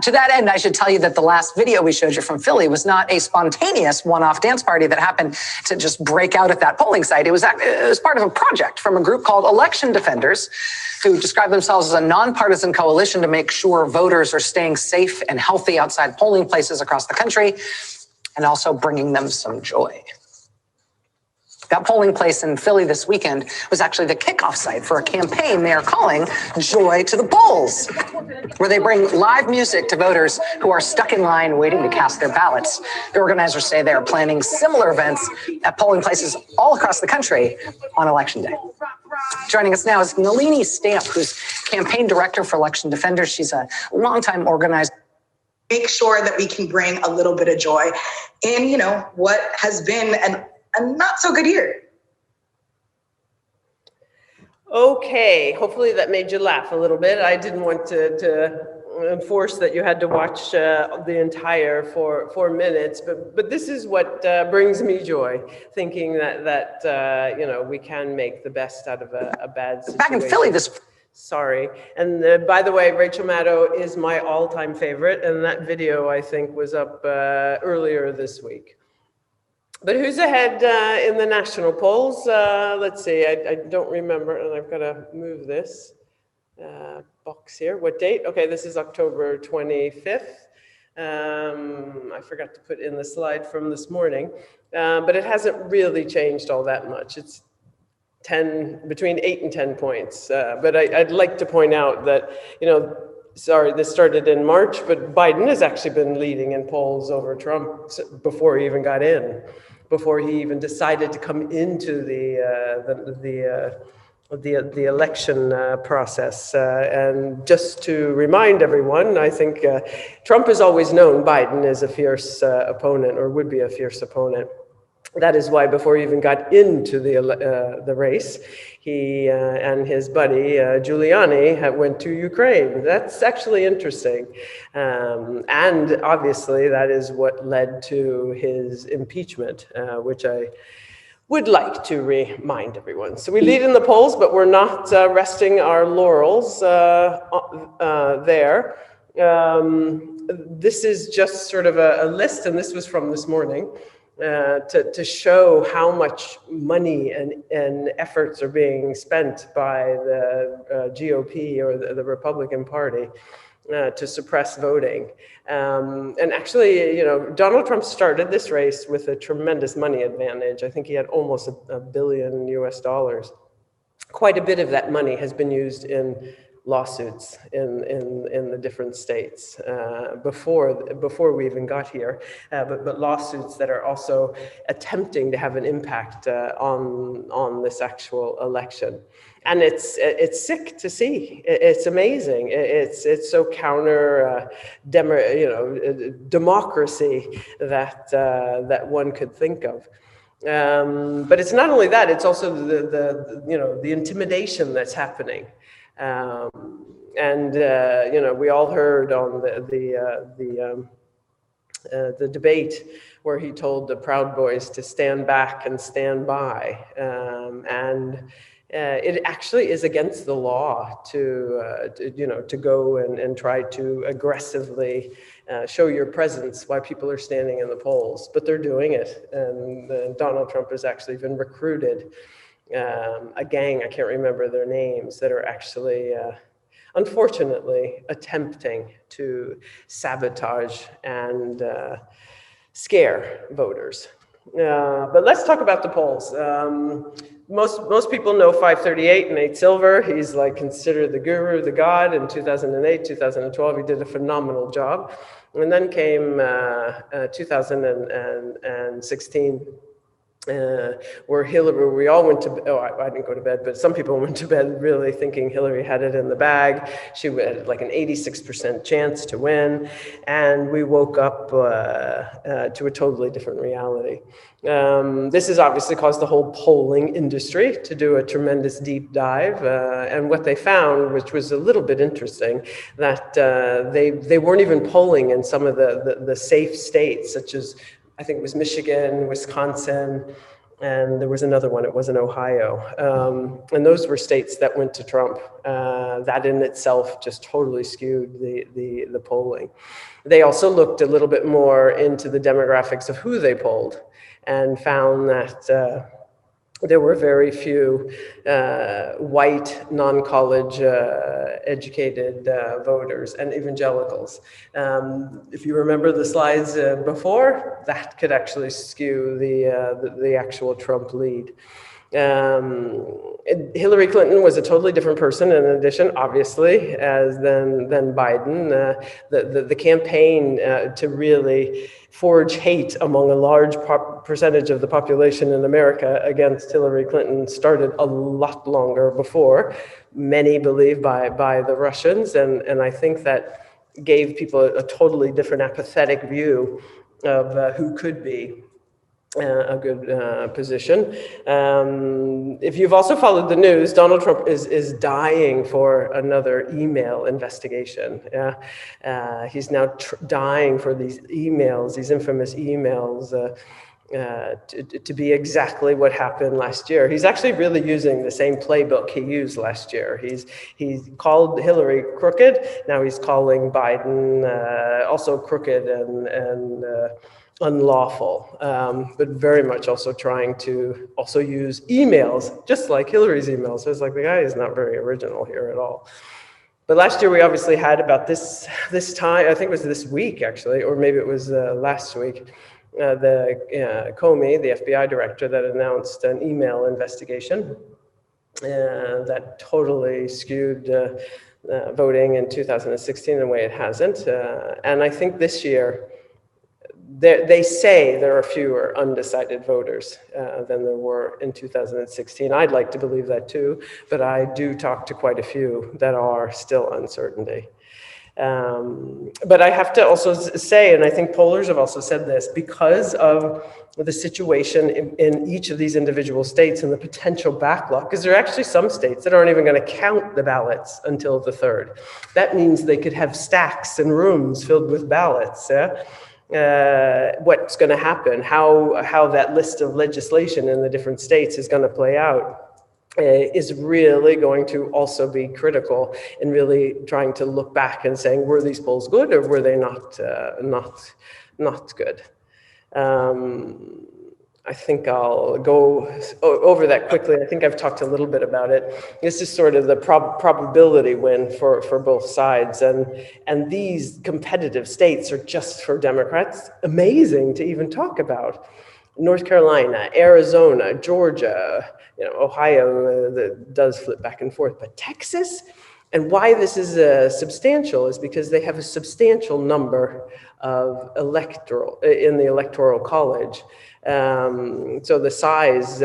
To that end, I should tell you that the last video we showed you from Philly was not a spontaneous one-off dance party that happened to just break out at that polling site. It was part of a project from a group called Election Defenders, who describe themselves as a nonpartisan coalition to make sure voters are staying safe and healthy outside polling places across the country, and also bringing them some joy. That polling place in Philly this weekend was actually the kickoff site for a campaign they are calling Joy to the Polls, where they bring live music to voters who are stuck in line waiting to cast their ballots. The organizers say they are planning similar events at polling places all across the country on Election Day. Joining us now is Nalini Stamp, who's campaign director for Election Defenders. She's a longtime organizer. Make sure that we can bring a little bit of joy in, you know, what has been a not so good year. Okay, hopefully that made you laugh a little bit. I didn't want to enforce that you had to watch the entire 4 minutes, but this is what brings me joy, thinking that you know, we can make the best out of a bad situation. Back in Philly this. Sorry. And by the way, Rachel Maddow is my all-time favorite, and that video, I think, was up earlier this week. But who's ahead in the national polls? Let's see, I don't remember, and I've got to move this box here. What date? Okay, this is October 25th. I forgot to put in the slide from this morning, but it hasn't really changed all that much. It's between 8 and 10 points. But I'd like to point out that, you know, sorry, this started in March, but Biden has actually been leading in polls over Trump before he even got in, before he even decided to come into the election process. And just to remind everyone, I think Trump has always known Biden is a fierce opponent, or would be a fierce opponent. That is why before he even got into the race, he and his buddy Giuliani went to Ukraine. That's actually interesting. And obviously that is what led to his impeachment, which I would like to remind everyone. So we lead in the polls, but we're not resting our laurels there. This is just sort of a list, and this was from this morning, to show how much money and efforts are being spent by the GOP or the Republican Party to suppress voting. And actually, you know, Donald Trump started this race with a tremendous money advantage. I think he had almost $1 billion US. Quite a bit of that money has been used in lawsuits in the different states before we even got here, but lawsuits that are also attempting to have an impact on this actual election. And it's sick to see. It's amazing. It's so counter democracy that one could think of. But it's not only that. It's also the intimidation that's happening. You know, we all heard on the debate where he told the Proud Boys to stand back and stand by, it actually is against the law to go and try to aggressively show your presence while people are standing in the polls, but they're doing it. And Donald Trump has actually been recruited. A gang, I can't remember their names, that are actually, unfortunately, attempting to sabotage and scare voters. But let's talk about the polls. most people know 538 and Nate Silver. He's like considered the guru, the god. In 2008, 2012, he did a phenomenal job. And then came 2016, where Hillary, we all went to, I didn't go to bed, but some people went to bed really thinking Hillary had it in the bag. She had like an 86% chance to win. And we woke up to a totally different reality. This has obviously caused the whole polling industry to do a tremendous deep dive. And what they found, which was a little bit interesting, that they weren't even polling in some of the safe states, such as I think it was Michigan, Wisconsin, and there was another one, it was in Ohio. And those were states that went to Trump. That in itself just totally skewed the polling. They also looked a little bit more into the demographics of who they polled and found that there were very few white, non-college educated voters and evangelicals. If you remember the slides before, that could actually skew the actual Trump lead. Hillary Clinton was a totally different person in addition, obviously, than Biden. The campaign to really forge hate among a large percentage of the population in America against Hillary Clinton started a lot longer before, many believe by the Russians, and I think that gave people a totally different apathetic view of who could be a good position. If you've also followed the news, Donald Trump is dying for another email investigation. He's now dying for these emails, these infamous emails, to be exactly what happened last year. He's actually really using the same playbook he used last year. He's called Hillary crooked. Now he's calling Biden also crooked and unlawful, but very much also trying to also use emails, just like Hillary's emails. So it's like the guy is not very original here at all. But last year we obviously had about this time, I think it was this week actually, or maybe it was last week, the Comey, the FBI director, that announced an email investigation that totally skewed voting in 2016 in a way it hasn't. And I think this year, they say there are fewer undecided voters than there were in 2016. I'd like to believe that too, but I do talk to quite a few that are still uncertainty. But I have to also say, and I think pollers have also said this, because of the situation in each of these individual states and the potential backlog, because there are actually some states that aren't even going to count the ballots until the 3rd. That means they could have stacks and rooms filled with ballots. What's going to happen, how that list of legislation in the different states is going to play out is really going to also be critical in really trying to look back and saying, were these polls good or were they not good? I think I'll go over that quickly. I think I've talked a little bit about it. This is sort of the probability win for both sides. And these competitive states are just for Democrats amazing to even talk about. North Carolina, Arizona, Georgia, Ohio that does flip back and forth, but Texas. And why this is substantial is because they have a substantial number of in the electoral college. So the size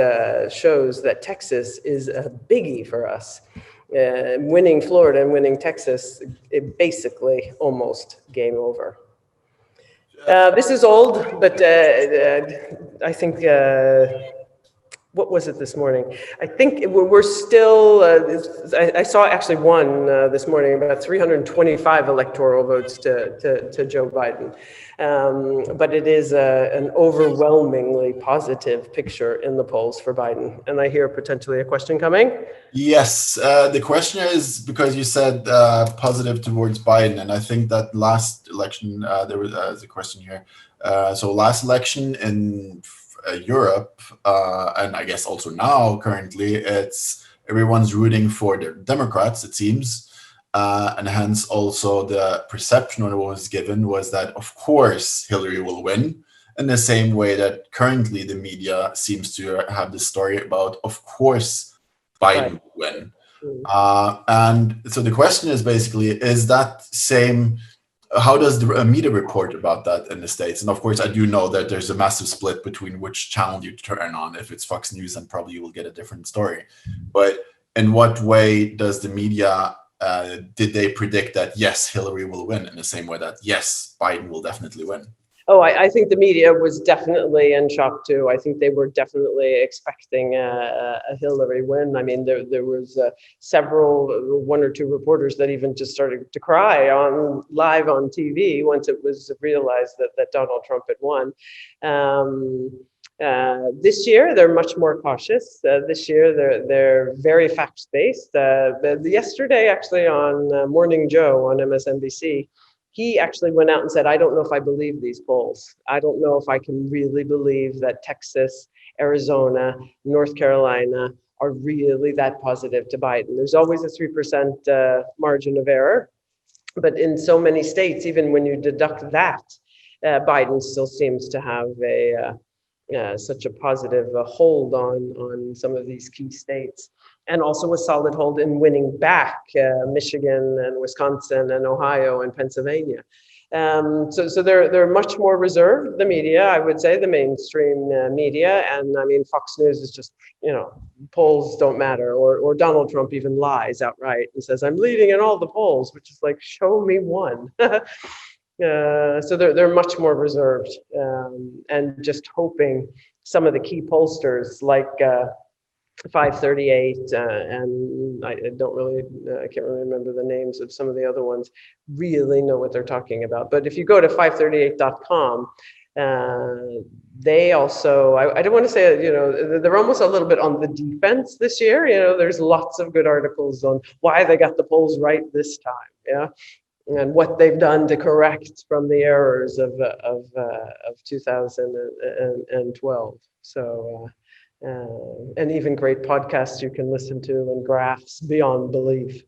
shows that Texas is a biggie for us. Winning Florida and winning Texas, it basically almost game over. This is old, but I think, what was it this morning? I think we're still, I saw actually one this morning, about 325 electoral votes to Joe Biden. But it is an overwhelmingly positive picture in the polls for Biden. And I hear potentially a question coming. Yes, the question is, because you said positive towards Biden, and I think that last election, there was a question here. So last election in Europe, and I guess also now currently, it's everyone's rooting for the Democrats, it seems. And hence also the perception that was given was that, of course, Hillary will win. in the same way that currently the media seems to have this story about, of course, Biden will win. And so the question is basically, is that same, how does the media report about that in the States? And of course, I do know that there's a massive split between which channel you turn on. If it's Fox News, then probably you will get a different story. But in what way does the media, did they predict that, yes, Hillary will win, in the same way that, yes, Biden will definitely win? Oh, I think the media was definitely in shock too. I think they were definitely expecting a Hillary win. I mean, there was one or two reporters that even just started to cry live on TV once it was realized that Donald Trump had won. This year, they're much more cautious. This year, they're very fact-based. Yesterday, actually, on Morning Joe on MSNBC, he actually went out and said, I don't know if I believe these polls. I don't know if I can really believe that Texas, Arizona, North Carolina are really that positive to Biden. There's always a 3% margin of error. But in so many states, even when you deduct that, Biden still seems to have such a positive hold on some of these key states. And also a solid hold in winning back Michigan and Wisconsin and Ohio and Pennsylvania. So they're much more reserved, the media, I would say, the mainstream media. And I mean, Fox News is just, polls don't matter. Or Donald Trump even lies outright and says, I'm leading in all the polls, which is like, show me one. So they're much more reserved and just hoping some of the key pollsters like 538 and I can't really remember the names of some of the other ones, really know what they're talking about. But if you go to 538.com, they also, I don't want to say, they're almost a little bit on the defense this year. There's lots of good articles on why they got the polls right this time. Yeah. And what they've done to correct from the errors of 2012. So, and even great podcasts you can listen to and graphs beyond belief.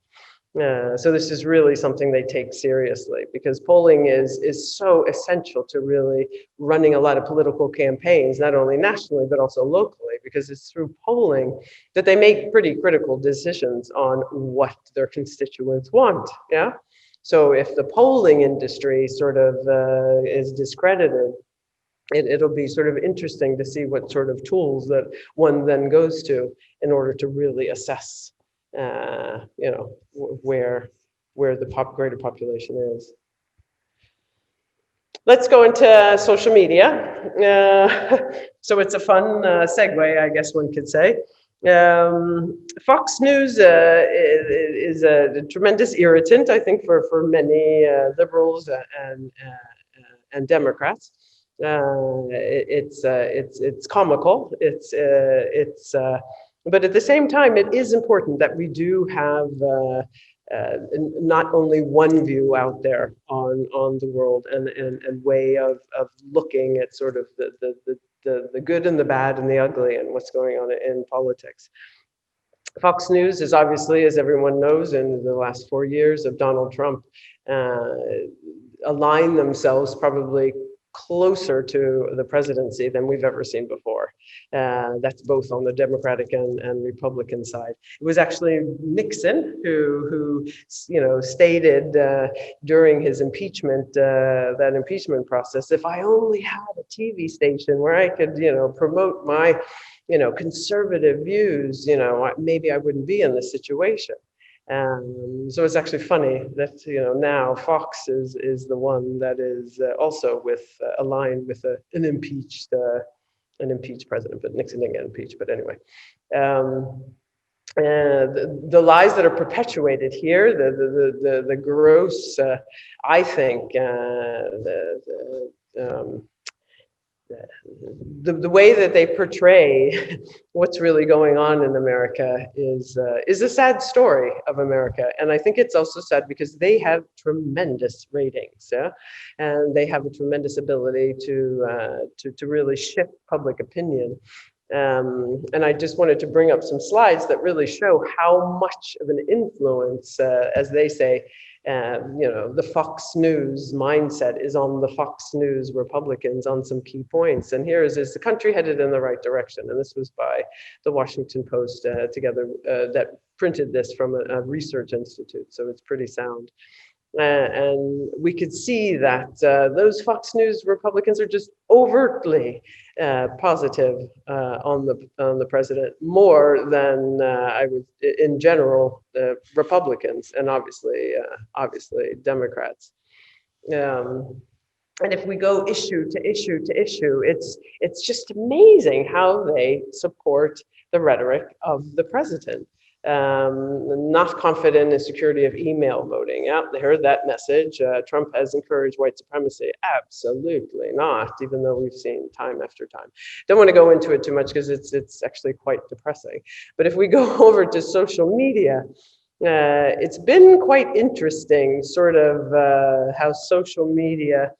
So this is really something they take seriously, because polling is so essential to really running a lot of political campaigns, not only nationally, but also locally, because it's through polling that they make pretty critical decisions on what their constituents want. Yeah. So if the polling industry sort of is discredited, it'll be sort of interesting to see what sort of tools that one then goes to in order to really assess, where the greater population is. Let's go into social media. So it's a fun segue, I guess one could say. Fox News is a tremendous irritant, I think, for many liberals and Democrats. It's comical. But at the same time, it is important that we do have not only one view out there on the world and way of looking at sort of the good and the bad and the ugly and what's going on in politics. Fox News is obviously, as everyone knows, in the last 4 years of Donald Trump, align themselves probably closer to the presidency than we've ever seen before. That's both on the Democratic and Republican side. It was actually Nixon who stated during his impeachment, that impeachment process, if I only had a TV station where I could, promote my, conservative views, maybe I wouldn't be in this situation. So it's actually funny that now Fox is the one that is also aligned with an impeached president, but Nixon didn't get impeached. But anyway, the lies that are perpetuated here, the gross, I think, the way that they portray what's really going on in America is a sad story of America. And I think it's also sad because they have tremendous ratings, yeah? And they have a tremendous ability to really shift public opinion. And I just wanted to bring up some slides that really show how much of an influence, as they say, The Fox News mindset is on the Fox News Republicans on some key points. And here is the country headed in the right direction. And this was by the Washington Post that printed this from a research institute. So it's pretty sound. And we could see that those Fox News Republicans are just overtly positive on the president, more than I would, in general, Republicans, and obviously Democrats. And if we go issue to issue to issue, it's just amazing how they support the rhetoric of the president. Not confident in security of email voting. Yeah, they heard that message. Trump has encouraged white supremacy. Absolutely not, even though we've seen time after time. Don't want to go into it too much because it's actually quite depressing. But if we go over to social media, it's been quite interesting, sort of how social media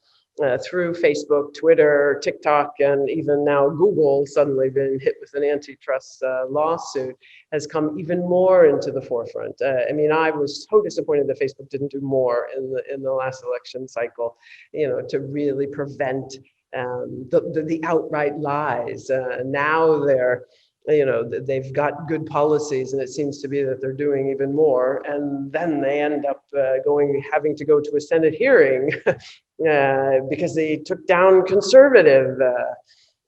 through Facebook, Twitter, TikTok, and even now Google, suddenly been hit with an antitrust lawsuit, has come even more into the forefront. I mean, I was so disappointed that Facebook didn't do more in the last election cycle, to really prevent the outright lies. Now they've got good policies, and it seems to be that they're doing even more. And then they end up having to go to a Senate hearing because they took down conservative,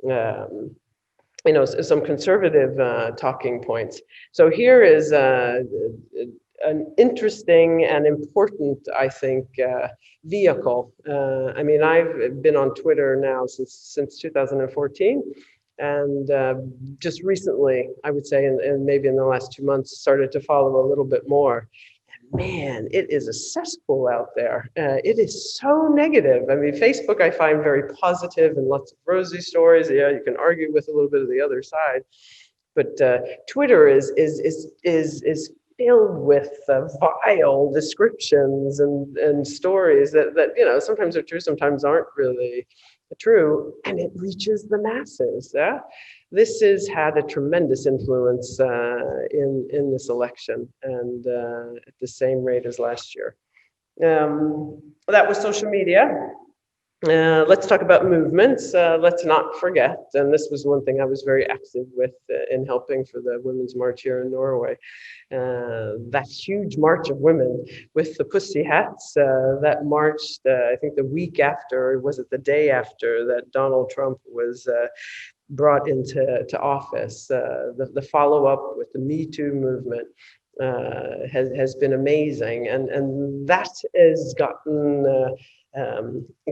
some conservative talking points. So here is an interesting and important, I think, vehicle. I mean, I've been on Twitter now since 2014. And just recently, I would say, and maybe in the last 2 months, started to follow a little bit more. And man, it is a cesspool out there. It is so negative. I mean, Facebook I find very positive and lots of rosy stories. Yeah, you can argue with a little bit of the other side, but Twitter is filled with vile descriptions and stories that sometimes are true, sometimes aren't really true, and it reaches the masses. This has had a tremendous influence in this election, and at the same rate as last year. That was social media. Let's talk about movements. Let's not forget, and this was one thing I was very active with in helping for the Women's March here in Norway. That huge march of women with the pussy hats that marched, I think the week after, or was it the day after, that Donald Trump was brought into office. The follow-up with the Me Too movement has been amazing, and that has gotten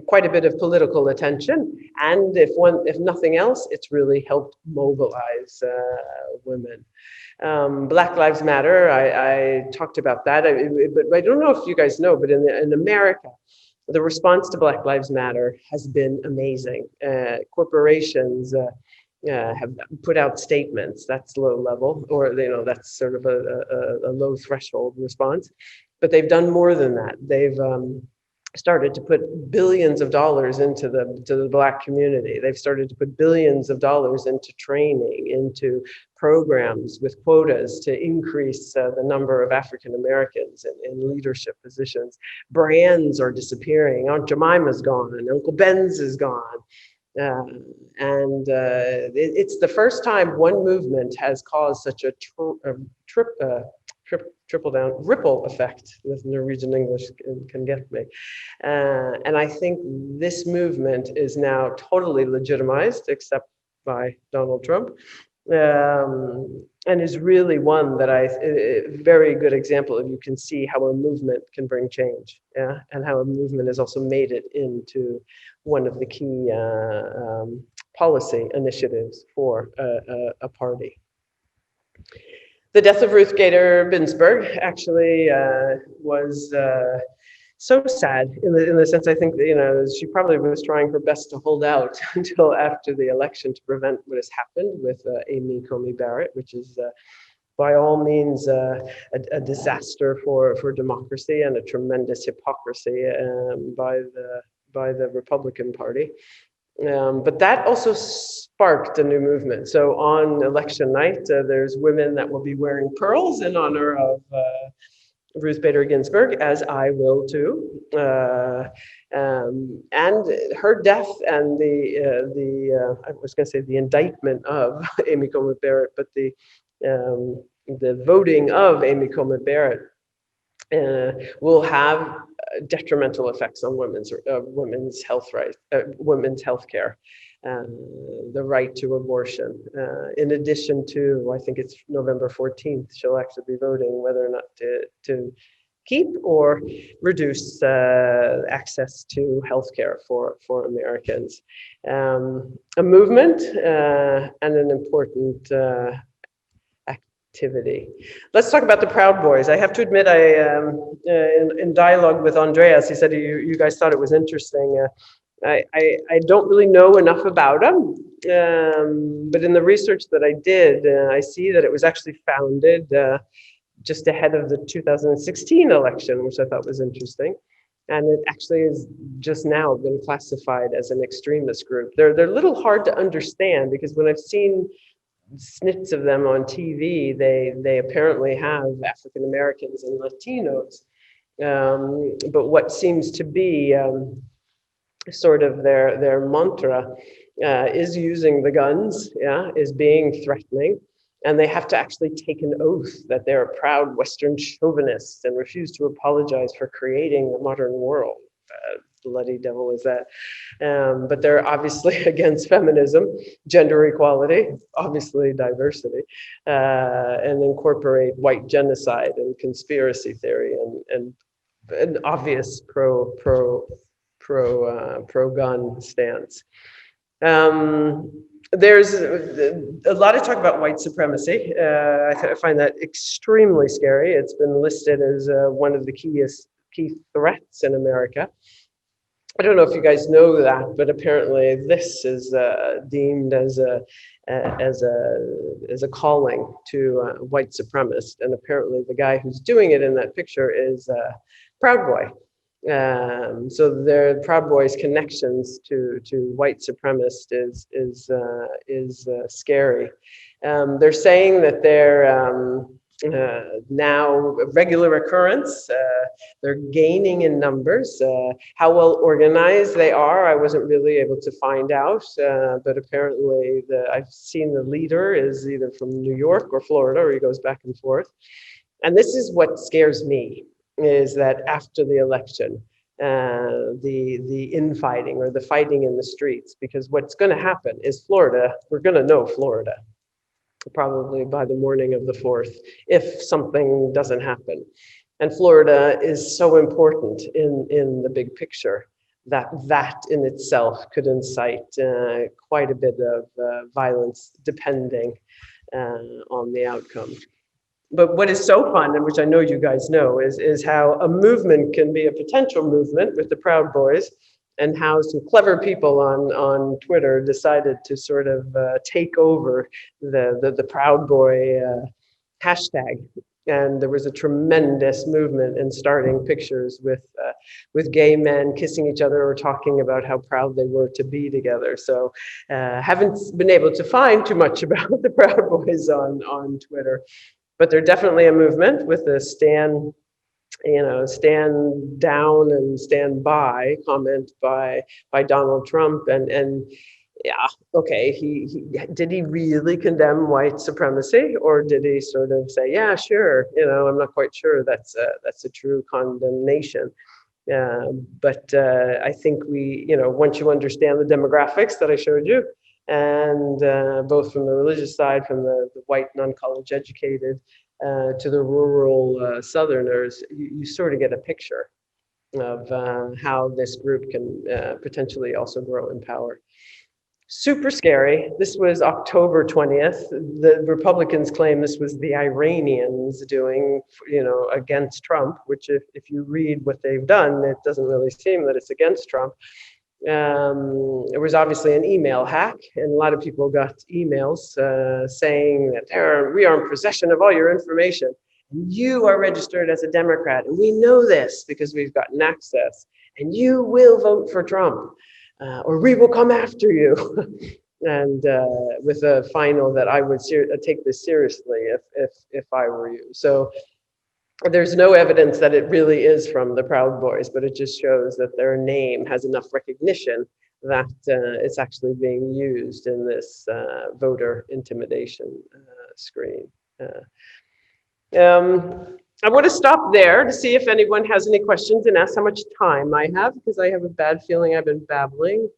quite a bit of political attention, and if nothing else, it's really helped mobilize women. Black Lives Matter, I talked about that, but I don't know if you guys know, but in America, the response to Black Lives Matter has been amazing. Corporations have put out statements. That's low level, or that's sort of a low threshold response, but they've done more than that. They've started to put billions of dollars into the Black community. They've started to put billions of dollars into training, into programs with quotas to increase the number of African Americans in leadership positions. Brands are disappearing. Aunt Jemima's gone, and Uncle Ben's is gone. It's the first time one movement has caused such a triple down ripple effect, with Norwegian English can get me. And I think this movement is now totally legitimized, except by Donald Trump, and is really one that a very good example of, you can see how a movement can bring change, and how a movement has also made it into one of the key policy initiatives for a party. The death of Ruth Bader Ginsburg actually was so sad in the sense, I think that, she probably was trying her best to hold out until after the election to prevent what has happened with Amy Coney Barrett, which is by all means a disaster for democracy, and a tremendous hypocrisy by the Republican Party. But that also sparked a new movement. So on election night, there's women that will be wearing pearls in honor of Ruth Bader Ginsburg, as I will too. And her death and I was going to say the indictment of Amy Coney Barrett, but the voting of Amy Coney Barrett will have detrimental effects on women's health rights, women's health care, the right to abortion. In addition to, I think it's November 14th, she'll actually be voting whether or not to keep or reduce access to healthcare for Americans. A movement and an important activity. Let's talk about the Proud Boys. I have to admit, in dialogue with Andreas, he said you guys thought it was interesting. I don't really know enough about them, but in the research that I did, I see that it was actually founded just ahead of the 2016 election, which I thought was interesting. And it actually is just now been classified as an extremist group. They're a little hard to understand because when I've seen snits of them on TV, they apparently have African Americans and Latinos. But what seems to be sort of their mantra is using the guns, is being threatening. And they have to actually take an oath that they're a proud Western chauvinist and refuse to apologize for creating the modern world. Bloody devil is that. But they're obviously against feminism, gender equality, obviously diversity, and incorporate white genocide and conspiracy theory and an obvious pro-gun stance. There's a lot of talk about white supremacy. I find that extremely scary. It's been listed as one of the key threats in America. I don't know if you guys know that, but apparently this is deemed as a calling to white supremacist, and apparently the guy who's doing it in that picture is Proud Boy. So their Proud Boys' connections to white supremacists is scary. They're saying that they're now a regular occurrence. They're gaining in numbers. How well organized they are, I wasn't really able to find out, but apparently I've seen the leader is either from New York or Florida, or he goes back and forth. And this is what scares me, is that after the election, the infighting or the fighting in the streets, because what's going to happen is Florida, we're going to know Florida probably by the morning of the 4th, if something doesn't happen. And Florida is so important in the big picture that in itself could incite quite a bit of violence depending on the outcome. But what is so fun, and which I know you guys know, is how a movement can be a potential movement with the Proud Boys, and how some clever people on Twitter decided to sort of take over the Proud Boy hashtag. And there was a tremendous movement in starting pictures with gay men kissing each other or talking about how proud they were to be together. So haven't been able to find too much about the Proud Boys on Twitter. But they're definitely a movement with a stand down and stand by comment by Donald Trump. And yeah, okay, did he really condemn white supremacy, or did he sort of say, yeah, sure, I'm not quite sure that's a true condemnation. But I think once you understand the demographics that I showed you, and both from the religious side, from the white non-college educated to the rural Southerners, you sort of get a picture of how this group can potentially also grow in power. Super scary. This was October 20th. The Republicans claim this was the Iranians doing, against Trump, which if you read what they've done, it doesn't really seem that it's against Trump. It was obviously an email hack, and a lot of people got emails saying that we are in possession of all your information. And you are registered as a Democrat, and we know this because we've gotten access, and you will vote for Trump, or we will come after you. And with a final that I would take this seriously if I were you. So there's no evidence that it really is from the Proud Boys, but it just shows that their name has enough recognition that it's actually being used in this voter intimidation screen. I want to stop there to see if anyone has any questions and ask how much time I have, because I have a bad feeling I've been babbling.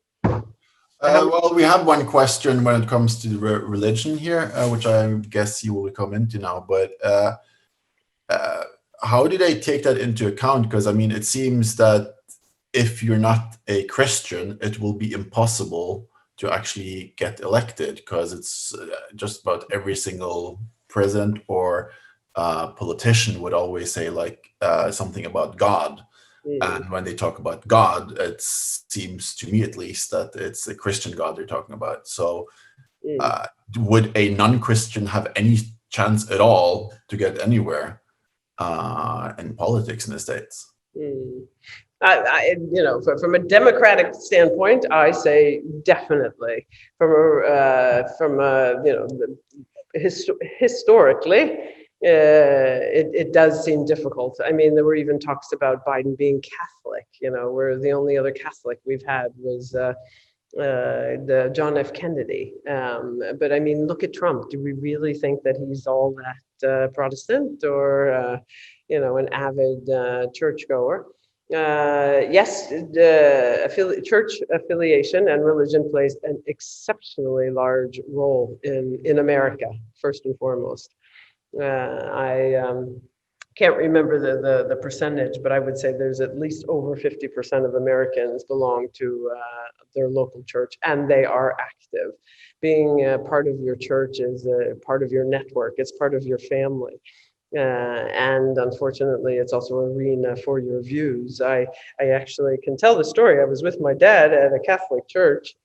Well, we have one question when it comes to religion here, which I guess you will come into now, but how do they take that into account? Because I mean, it seems that if you're not a Christian, it will be impossible to actually get elected, because it's just about every single president or politician would always say like something about God. And when they talk about God, it seems to me at least that it's a Christian God they're talking about. So would a non-Christian have any chance at all to get anywhere in politics in the States? From a democratic standpoint, I say definitely. Historically, it does seem difficult. I mean, there were even talks about Biden being Catholic, where the only other Catholic we've had was the John F. Kennedy. But I mean, look at Trump. Do we really think that he's all that Protestant or, an avid churchgoer? Yes, the church affiliation and religion plays an exceptionally large role in America, first and foremost. I can't remember the percentage, but I would say there's at least over 50% of Americans belong to their local church, and they are active. Being part of your church is a part of your network. It's part of your family. And unfortunately, it's also an arena for your views. I actually can tell the story. I was with my dad at a Catholic church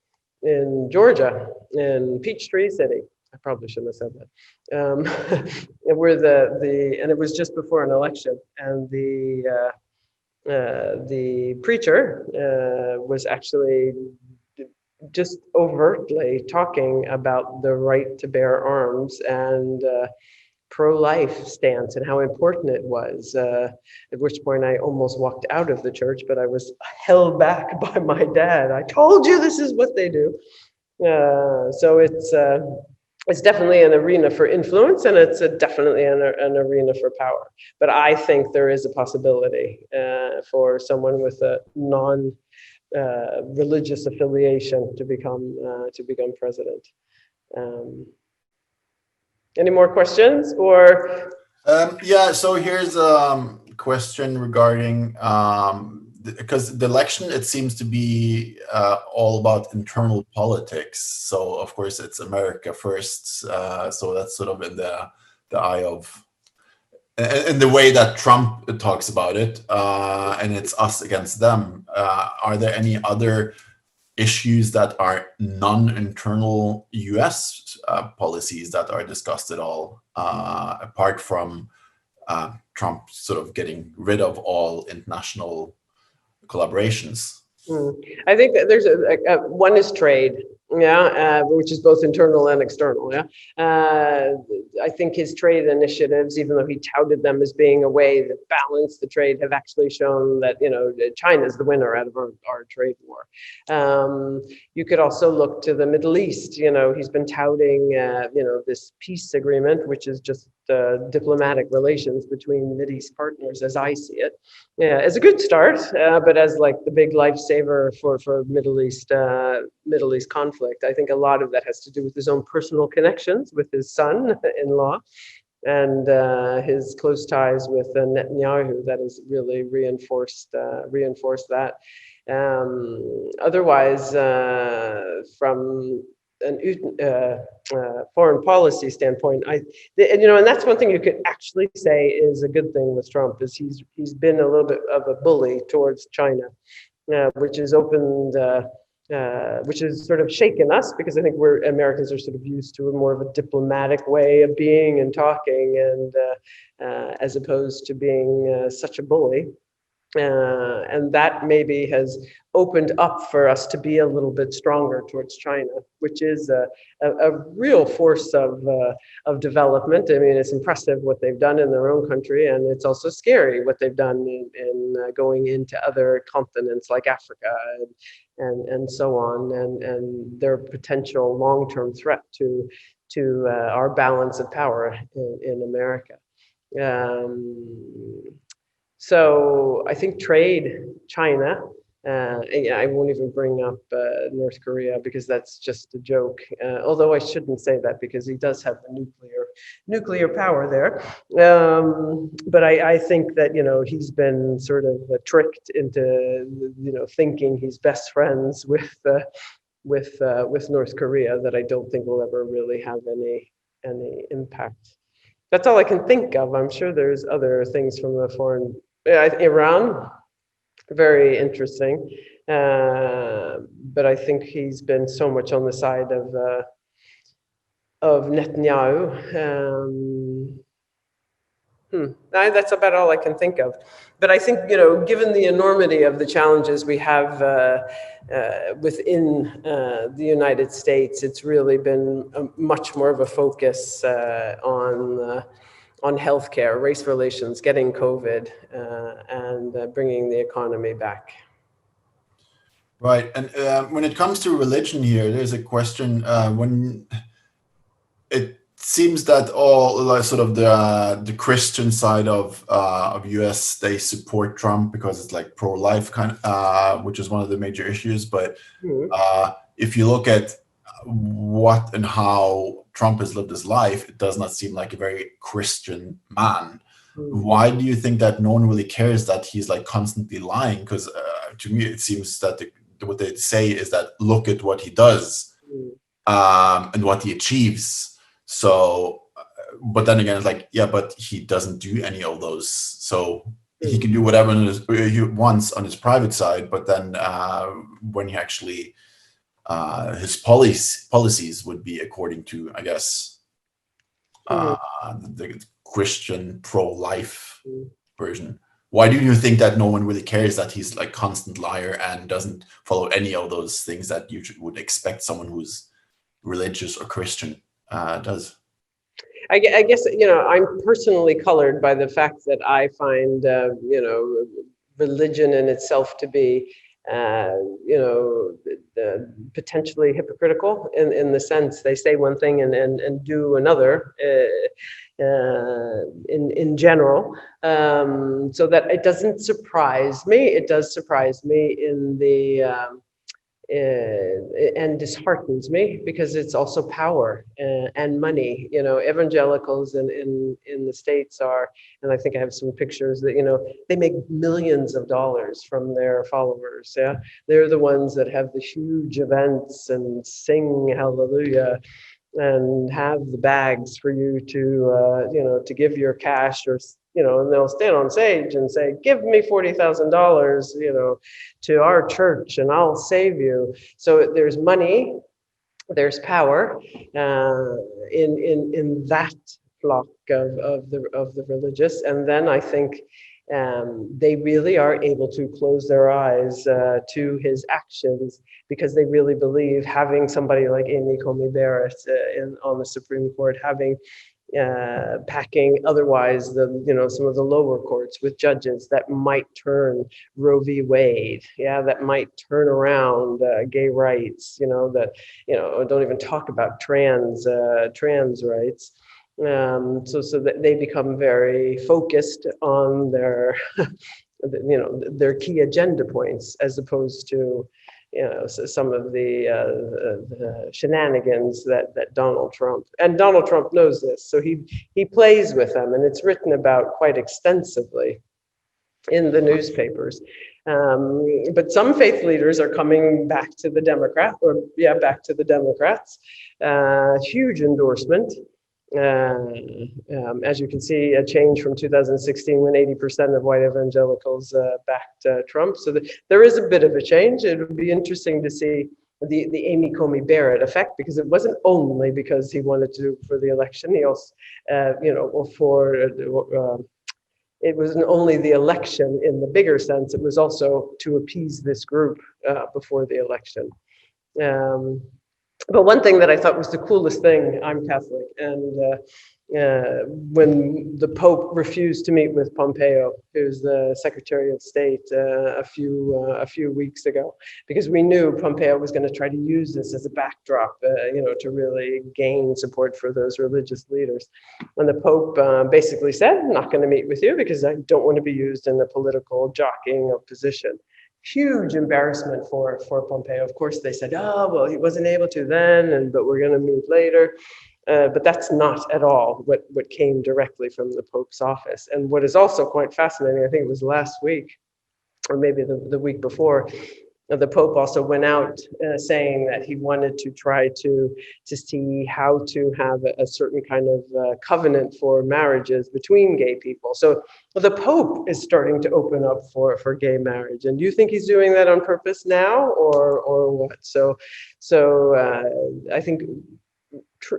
in Georgia, in Peachtree City. I probably shouldn't have said that. And it was just before an election, and the preacher was actually just overtly talking about the right to bear arms and pro-life stance and how important it was, at which point I almost walked out of the church, but I was held back by my dad. I told you this is what they do. So it's definitely an arena for influence, and it's definitely an arena for power. But I think there is a possibility for someone with a non-religious affiliation to become president. Any more questions? Or yeah, so here's a question regarding because the election, it seems to be all about internal politics. So of course it's America first. So that's sort of in the eye of, in the way that Trump talks about it, and it's us against them. Are there any other issues that are non-internal US policies that are discussed at all, apart from Trump sort of getting rid of all international collaborations? I think that there's one is trade, which is both internal and external. I think his trade initiatives, even though he touted them as being a way that balanced the trade, have actually shown that China's the winner out of our trade war. You could also look to the Middle East. He's been touting this peace agreement, which is just diplomatic relations between Mideast partners, as I see it. As a good start, but as like the big lifesaver for Middle East conflict. I think a lot of that has to do with his own personal connections with his son-in-law and his close ties with Netanyahu. That has really reinforced that. Otherwise, from an foreign policy standpoint, and that's one thing you could actually say is a good thing with Trump, is he's been a little bit of a bully towards China, which has opened, which has sort of shaken us, because I think Americans are sort of used to a more of a diplomatic way of being and talking, and as opposed to being such a bully. And that maybe has opened up for us to be a little bit stronger towards China, which is a real force of development. I mean, it's impressive what they've done in their own country, and it's also scary what they've done in going into other continents like Africa and so on, and their potential long-term threat to our balance of power in America. So I think trade, China, I won't even bring up North Korea because that's just a joke. Although I shouldn't say that because he does have the nuclear power there. But I think that, he's been sort of tricked into, thinking he's best friends with North Korea, that I don't think will ever really have any impact. That's all I can think of. I'm sure there's other things from the foreign. Iran, very interesting, but I think he's been so much on the side of Netanyahu. That's about all I can think of. But I think, given the enormity of the challenges we have within the United States, it's really been much more of a focus on healthcare, race relations, getting COVID, and bringing the economy back. Right, and when it comes to religion here, there's a question. When it seems that all sort of the Christian side of US, they support Trump because it's like pro-life kind of, which is one of the major issues. But if you look at what and how Trump has lived his life, it does not seem like a very Christian man. Why do you think that no one really cares that he's like constantly lying? Because to me, it seems that what they say is that look at what he does and what he achieves. So, but then again, it's like, yeah, but he doesn't do any of those. So he can do whatever he wants on his private side, but then when he actually his policies would be according to, I guess, the Christian pro-life version. Why do you think that no one really cares that he's like constant liar and doesn't follow any of those things that you would expect someone who's religious or Christian does? I guess, I'm personally colored by the fact that I find, religion in itself to be potentially hypocritical in the sense they say one thing and do another in general, so that it doesn't surprise me. It does surprise me in the and disheartens me because it's also power and money. Evangelicals in the States are, and I think I have some pictures that, they make millions of dollars from their followers. Yeah, they're the ones that have the huge events and sing hallelujah and have the bags for you to give your cash, or and they'll stand on stage and say, give me $40,000, to our church and I'll save you. So there's money, there's power in that flock of the religious. And then I think they really are able to close their eyes to his actions because they really believe having somebody like Amy Coney Barrett on the Supreme Court, having packing otherwise some of the lower courts with judges that might turn Roe v. Wade, that might turn around gay rights, don't even talk about trans rights. So that they become very focused on their their key agenda points, as opposed to some of the shenanigans that Donald Trump knows this, so he plays with them, and it's written about quite extensively in the newspapers. But some faith leaders are coming back to the Democrats. Huge endorsement. As you can see, a change from 2016 when 80% of white evangelicals backed Trump. So there is a bit of a change. It would be interesting to see the Amy Coney Barrett effect, because it wasn't only because he wanted to for the election. He also, it wasn't only the election in the bigger sense, it was also to appease this group before the election. But one thing that I thought was the coolest thing, I'm Catholic, and when the Pope refused to meet with Pompeo, who's the Secretary of State, a few weeks ago, because we knew Pompeo was going to try to use this as a backdrop, to really gain support for those religious leaders. And the Pope basically said, "I'm not going to meet with you because I don't want to be used in the political jockeying of position." Huge embarrassment for Pompeo. Of course, they said, "Oh, well, he wasn't able to then, but we're going to meet later." But that's not at all what came directly from the Pope's office. And what is also quite fascinating, I think it was last week, or maybe the week before, the Pope also went out saying that he wanted to try to see how to have a certain kind of covenant for marriages between gay people. So the Pope is starting to open up for gay marriage. And do you think he's doing that on purpose now, or what? So I think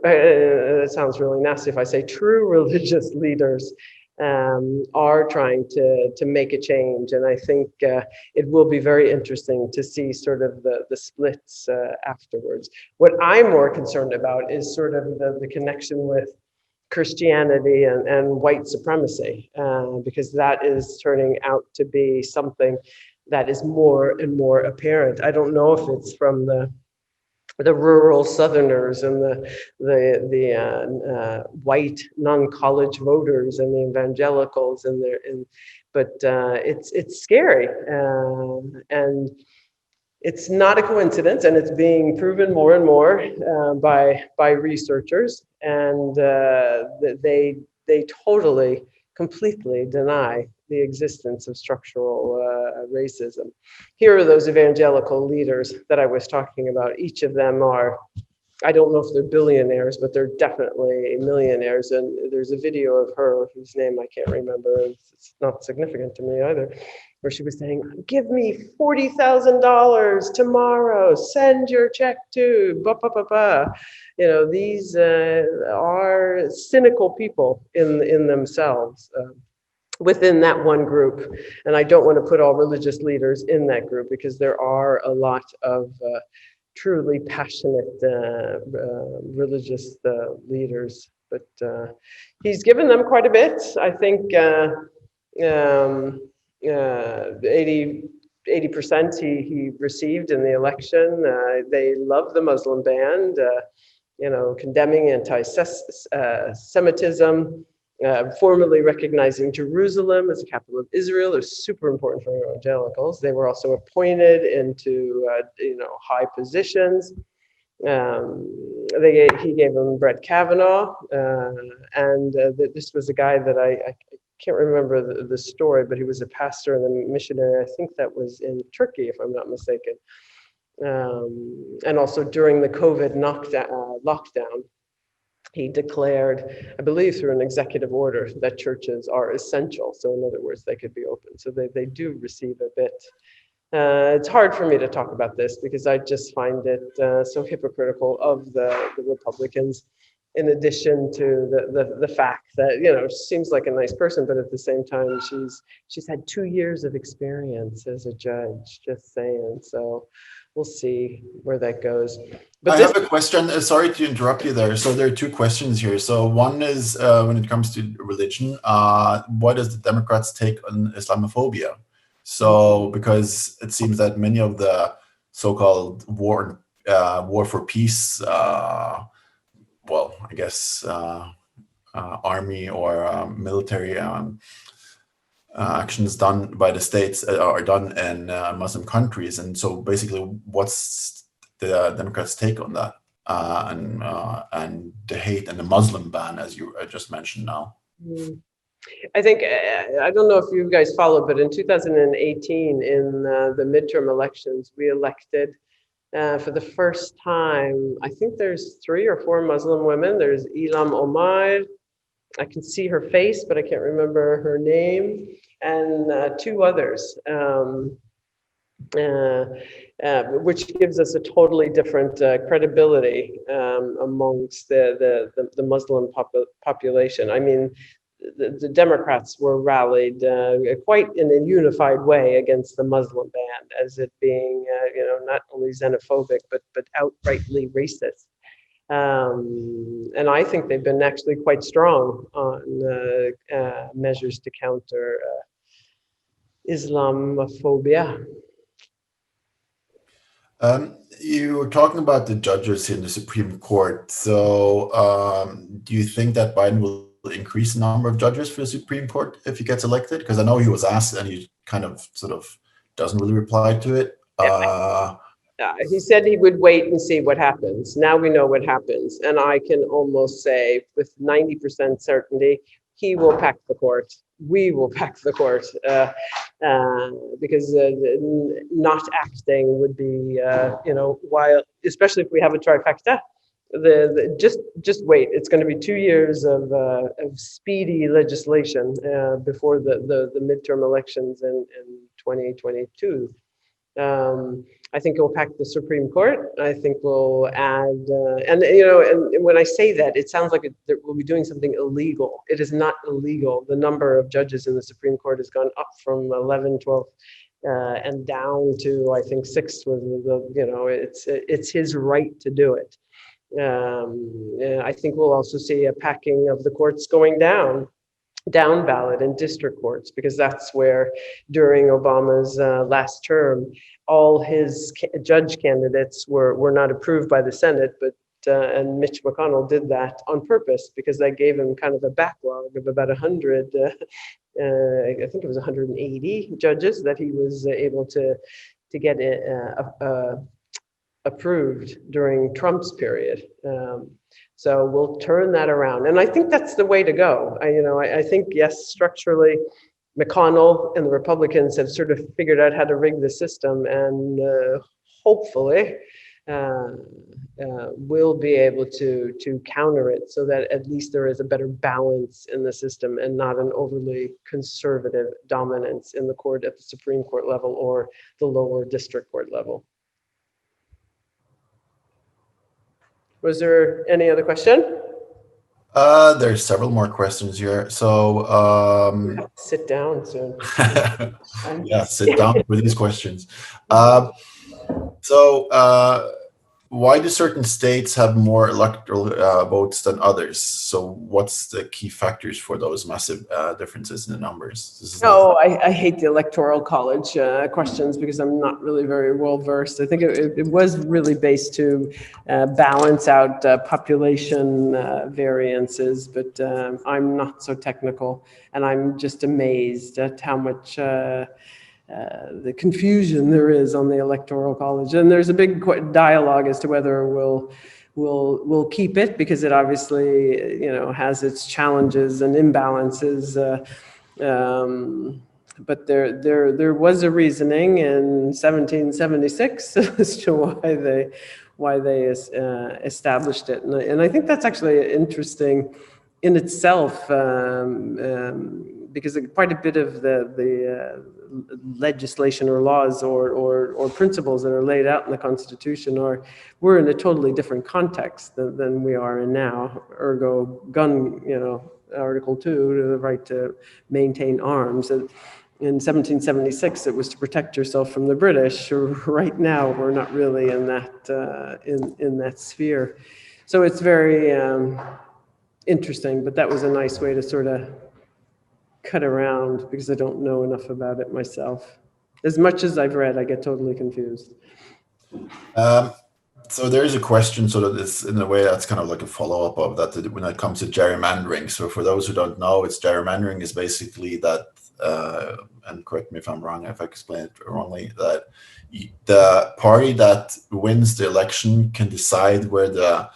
it sounds really nasty if I say true religious leaders are trying to make a change, and I think it will be very interesting to see sort of the splits afterwards. What I'm more concerned about is sort of the connection with Christianity and white supremacy, because that is turning out to be something that is more and more apparent. I don't know if it's from the rural Southerners and the white non-college voters and the evangelicals but it's scary, and it's not a coincidence, and it's being proven more and more by researchers, and they totally, completely deny the existence of structural racism. Here are those evangelical leaders that I was talking about. Each of them are, I don't know if they're billionaires, but they're definitely millionaires. And there's a video of her whose name I can't remember. It's not significant to me either, where she was saying, "Give me $40,000 tomorrow. Send your check to blah, blah, blah, blah." These are cynical people in themselves. Within that one group. And I don't want to put all religious leaders in that group, because there are a lot of truly passionate religious leaders. But he's given them quite a bit. I think 80% he received in the election. They love the Muslim ban, condemning anti-Semitism. Formally recognizing Jerusalem as the capital of Israel is super important for evangelicals. They were also appointed into high positions. He gave them Brett Kavanaugh, and this was a guy that I can't remember the story, but he was a pastor and a missionary. I think that was in Turkey, if I'm not mistaken. And also during the COVID lockdown, he declared, I believe through an executive order, that churches are essential. So in other words, they could be open. So they do receive a bit. It's hard for me to talk about this because I just find it so hypocritical of the Republicans, in addition to the fact that, she seems like a nice person, but at the same time, she's had 2 years of experience as a judge, just saying. So we'll see where that goes. But I have a question. Sorry to interrupt you there. So there are two questions here. So one is when it comes to religion, what is the Democrats' take on Islamophobia? So because it seems that many of the so-called war for peace, army or military actions done by the states are done in Muslim countries, and so basically, what's the Democrats' take on that and the hate and the Muslim ban, as you just mentioned now? I think, I don't know if you guys followed, but in 2018, in the midterm elections, we elected for the first time, I think there's 3 or 4 Muslim women. There's Ilham Omar. I can see her face, but I can't remember her name, and 2 others, which gives us a totally different credibility amongst the Muslim population. I mean, the Democrats were rallied quite in a unified way against the Muslim ban as it being, not only xenophobic, but outrightly racist. And I think they've been actually quite strong on measures to counter Islamophobia. You were talking about the judges in the Supreme Court. So do you think that Biden will increase the number of judges for the Supreme Court if he gets elected? Because I know he was asked and he kind of sort of doesn't really reply to it. He said he would wait and see what happens. Now we know what happens. And I can almost say with 90% certainty, he will pack the court. We will pack the court because not acting would be, while, especially if we have a trifecta, just wait. It's going to be 2 years of speedy legislation before the midterm elections in 2022. I think we'll pack the Supreme Court. I think we'll add, and when I say that, it sounds like we'll be doing something illegal. It is not illegal. The number of judges in the Supreme Court has gone up from 11, 12, and down to, I think, 6 was it's his right to do it. I think we'll also see a packing of the courts going down ballot in district courts, because that's where during Obama's last term, all his judge candidates were not approved by the Senate, and Mitch McConnell did that on purpose because that gave him kind of a backlog of about 100, I think it was 180 judges that he was able to get approved during Trump's period. So we'll turn that around. And I think that's the way to go. I think, yes, structurally, McConnell and the Republicans have sort of figured out how to rig the system, and hopefully we'll be able to counter it so that at least there is a better balance in the system and not an overly conservative dominance in the court at the Supreme Court level or the lower district court level. Was there any other question? There's several more questions here. So sit down soon. Yeah, sit down with these questions. Why do certain states have more electoral votes than others? So what's the key factors for those massive differences in the numbers? I hate the electoral college questions because I'm not really very well versed. I think it was really based to balance out population variances, but I'm not so technical, and I'm just amazed at how much the confusion there is on the electoral college, and there's a big dialogue as to whether we'll keep it, because it obviously has its challenges and imbalances. But there was a reasoning in 1776 as to why they established it, and I think that's actually interesting in itself, because quite a bit of the legislation or laws or principles that are laid out in the Constitution we're in a totally different context than we are in now. Ergo, Article 2, the right to maintain arms. And in 1776, it was to protect yourself from the British. Right now, we're not really in that in that sphere. So it's very interesting, but that was a nice way to sort of cut around, because I don't know enough about it myself. As much as I've read, I get totally confused. So there is a question sort of this in a way that's kind of like a follow-up of that when it comes to gerrymandering. So for those who don't know, gerrymandering is basically that, and correct me if I'm wrong, if I explain it wrongly, that the party that wins the election can decide where the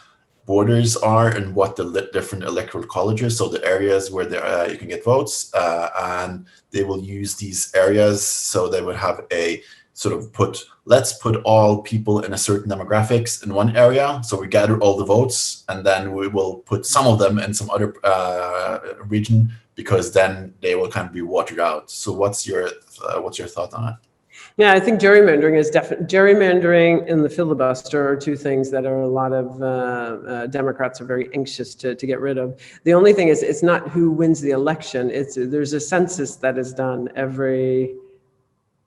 borders are and what the different electoral colleges, so the areas where you can get votes, and they will use these areas. So they would have a sort of let's put all people in a certain demographics in one area. So we gather all the votes, and then we will put some of them in some other region, because then they will kind of be watered out. So what's your thought on it? Yeah, I think gerrymandering is definitely, gerrymandering and the filibuster are two things that are a lot of Democrats are very anxious to get rid of. The only thing is, it's not who wins the election. There's a census that is done every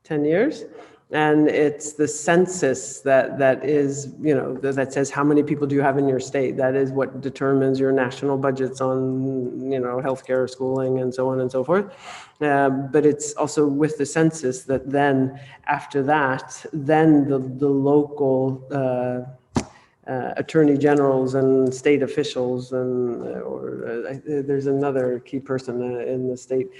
10 years. And it's the census that is, that says how many people do you have in your state. That is what determines your national budgets on, healthcare, schooling, and so on and so forth. But it's also with the census that then, after that, then the local attorney generals and state officials there's another key person in the state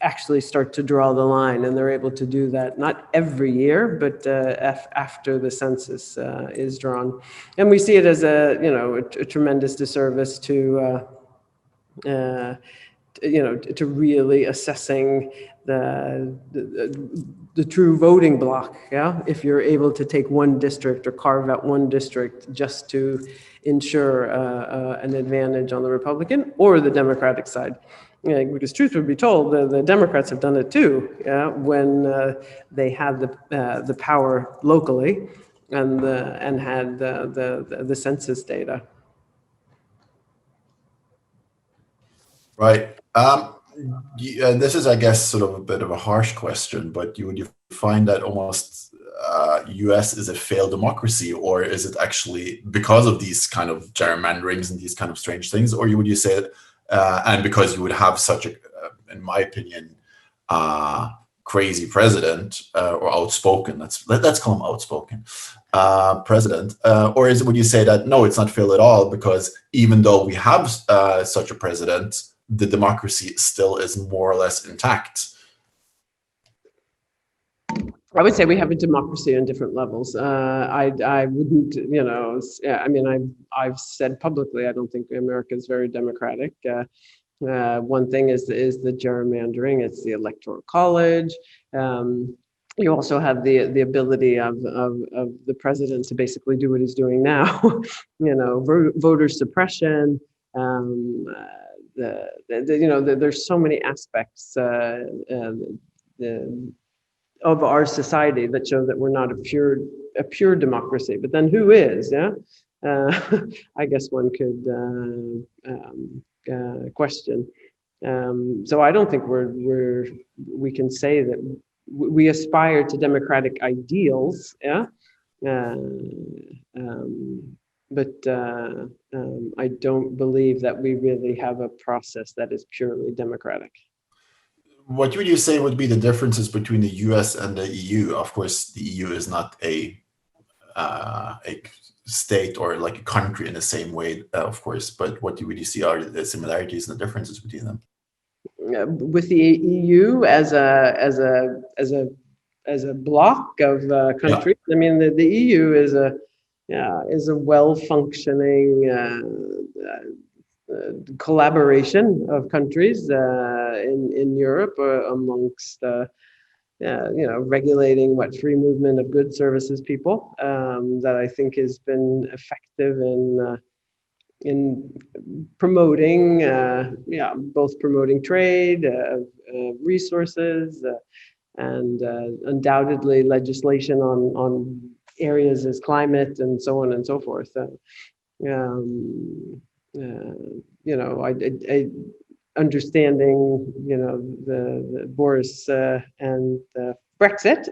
actually start to draw the line, and they're able to do that not every year, but after the census is drawn. And we see it as a tremendous disservice to really assessing the true voting block. Yeah, if you're able to take one district or carve out one district just to ensure an advantage on the Republican or the Democratic side. Because truth would be told, the Democrats have done it too. Yeah, when they had the power locally and had the census data. Right. This is, I guess, sort of a bit of a harsh question, but would you find that almost US is a failed democracy, or is it actually because of these kind of gerrymanderings and these kind of strange things, or would you say that, and because you would have such a, in my opinion, crazy president or outspoken, let's call him outspoken president, or would you say that no, it's not failed at all, because even though we have such a president, the democracy still is more or less intact? I would say we have a democracy on different levels. I wouldn't, I've said publicly, I don't think America is very democratic. One thing is the gerrymandering. It's the electoral college. You also have the ability of the president to basically do what he's doing now. Voter suppression. There's so many aspects of our society that show that we're not a pure democracy. But then who is? Yeah, I guess one could question. So I don't think we can say that we aspire to democratic ideals. Yeah. But I don't believe that we really have a process that is purely democratic. What would you say would be the differences between the US and the EU? Of course, the EU is not a state or like a country in the same way, of course, but what would you see are the similarities and the differences between them? With the EU as a block of countries, yeah. I mean, the EU is a well-functioning collaboration of countries in Europe amongst regulating free movement of goods, services, people, that I think has been effective in promoting both promoting trade, resources, and undoubtedly legislation on areas as climate and so on and so forth. Understanding, the Boris and Brexit,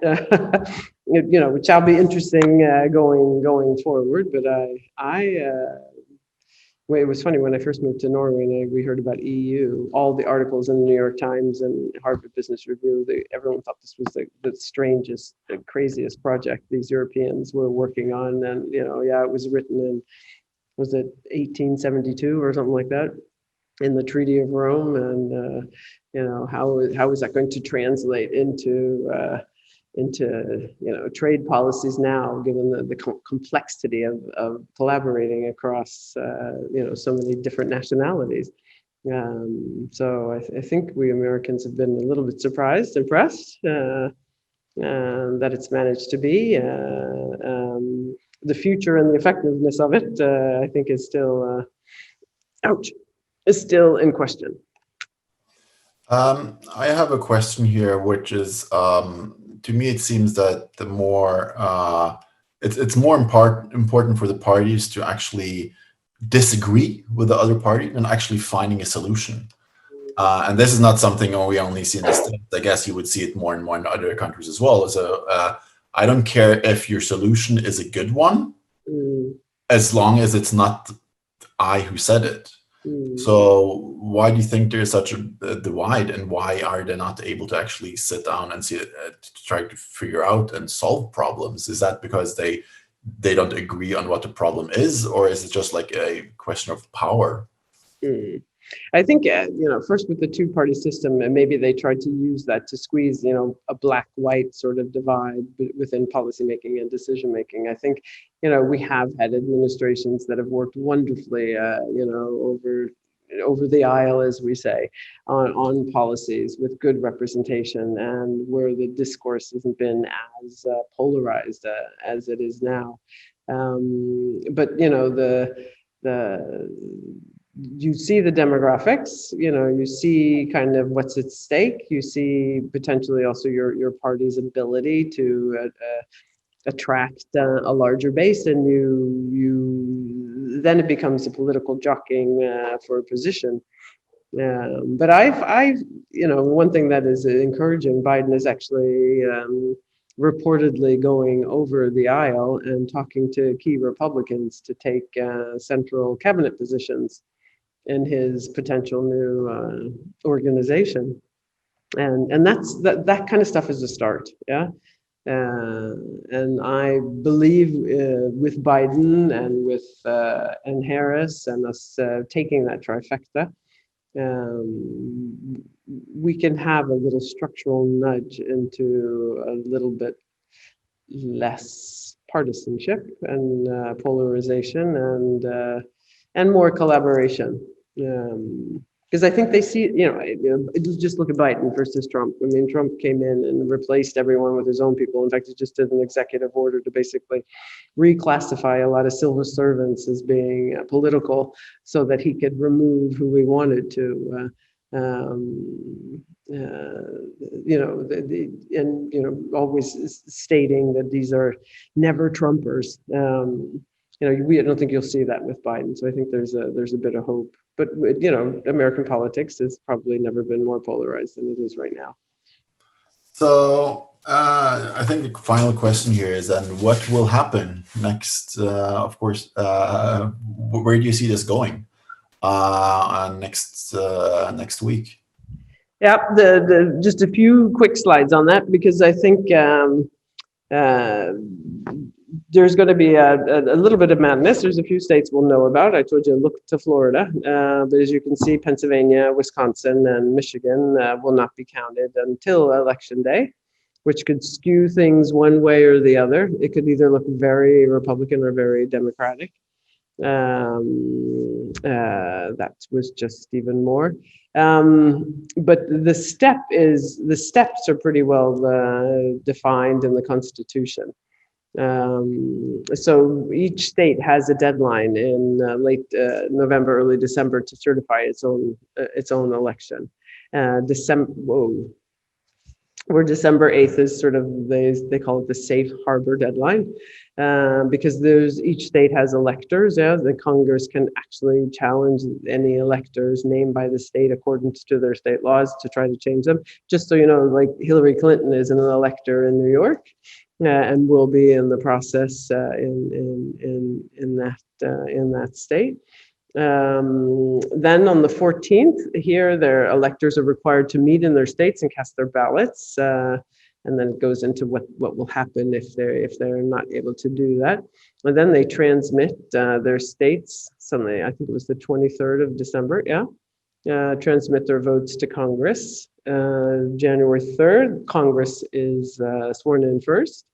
which shall be interesting going forward. But it was funny when I first moved to Norway and we heard about EU, all the articles in the New York Times and Harvard Business Review, everyone thought this was the strangest, the craziest project these Europeans were working on. And, it was written in, was it 1872 or something like that, in the Treaty of Rome, and how is that going to translate into trade policies now, given the complexity of collaborating across so many different nationalities. So I think we Americans have been a little bit impressed that it's managed to be. The future and the effectiveness of it, I think, is still in question. I have a question here, which is to me, it seems that the more it's more important for the parties to actually disagree with the other party than actually finding a solution. And this is not something we only see in the States. I guess you would see it more and more in other countries as well. So I don't care if your solution is a good one, as long as it's not I who said it. So why do you think there is such a divide, and why are they not able to actually sit down and to try to figure out and solve problems? Is that because they don't agree on what the problem is, or is it just like a question of power? I think, first with the two-party system, and maybe they tried to use that to squeeze, a black-white sort of divide within policymaking and decision-making. I think, we have had administrations that have worked wonderfully, over the aisle, as we say, on policies with good representation, and where the discourse hasn't been as polarized as it is now. But, you see the demographics, you see kind of what's at stake. You see potentially also your party's ability to attract a larger base, and then it becomes a political jockeying for a position. But I've one thing that is encouraging, Biden is actually reportedly going over the aisle and talking to key Republicans to take central cabinet positions in his potential new organization, and that kind of stuff is a start, and I believe with Biden and with and Harris and us taking that trifecta, we can have a little structural nudge into a little bit less partisanship and polarization and more collaboration. Because I think they see, just look at Biden versus Trump. I mean, Trump came in and replaced everyone with his own people. In fact, he just did an executive order to basically reclassify a lot of civil servants as being political, so that he could remove who he wanted to. Always stating that these are never Trumpers. I don't think you'll see that with Biden. So I think there's a bit of hope. But American politics has probably never been more polarized than it is right now. So I think the final question here is then, what will happen next? Of course, where do you see this going next week? Yeah, just a few quick slides on that, because I think there's going to be a little bit of madness. There's a few states we'll know about. I told you, look to Florida. But as you can see, Pennsylvania, Wisconsin, and Michigan will not be counted until Election Day, which could skew things one way or the other. It could either look very Republican or very Democratic. That was just even more. But the steps are pretty well defined in the Constitution. So each state has a deadline in late November, early December to certify its own election. December 8th is sort of, they call it the safe harbor deadline, because each state has electors. The Congress can actually challenge any electors named by the state according to their state laws to try to change them. Just so you know, like Hillary Clinton is an elector in New York, and will be in the process in that state. Then on the 14th, here, their electors are required to meet in their states and cast their ballots. And then it goes into what will happen if they're not able to do that. And then they transmit their states. Suddenly, I think it was the 23rd of December. Transmit their votes to Congress. January 3rd, Congress is sworn in first.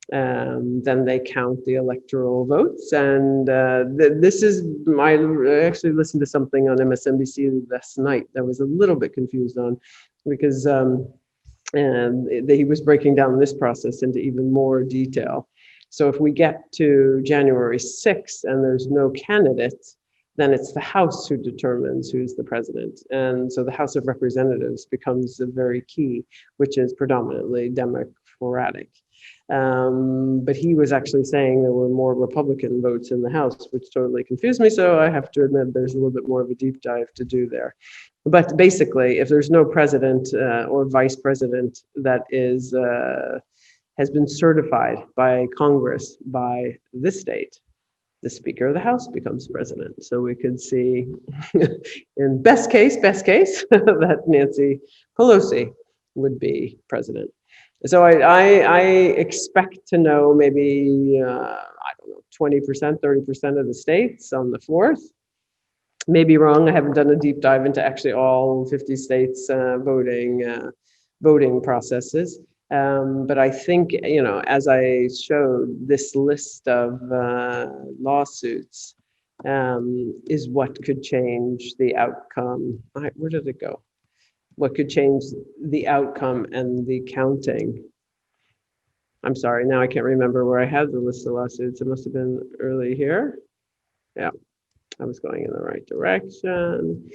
Then they count the electoral votes, and this is, I actually listened to something on MSNBC last night that I was a little bit confused on, because he was breaking down this process into even more detail. So if we get to January 6th and there's no candidate, then it's the House who determines who's the president. And so the House of Representatives becomes very key, which is predominantly sporadic. But he was actually saying there were more Republican votes in the House, which totally confused me. So I have to admit there's a little bit more of a deep dive to do there. But basically, if there's no president or vice president that is has been certified by Congress by this state, the Speaker of the House becomes president. So we could see, in best case, that Nancy Pelosi would be president. So I expect to know maybe, I don't know, 20%, 30% of the states on the 4th. Maybe wrong. I haven't done a deep dive into actually all 50 states voting processes. But I think, you know, as I showed, this list of lawsuits is what could change the outcome. Where did it go? What could change the outcome and the counting. I'm sorry, now I can't remember where I had the list of lawsuits. It must have been early here. Yeah, I was going in the right direction.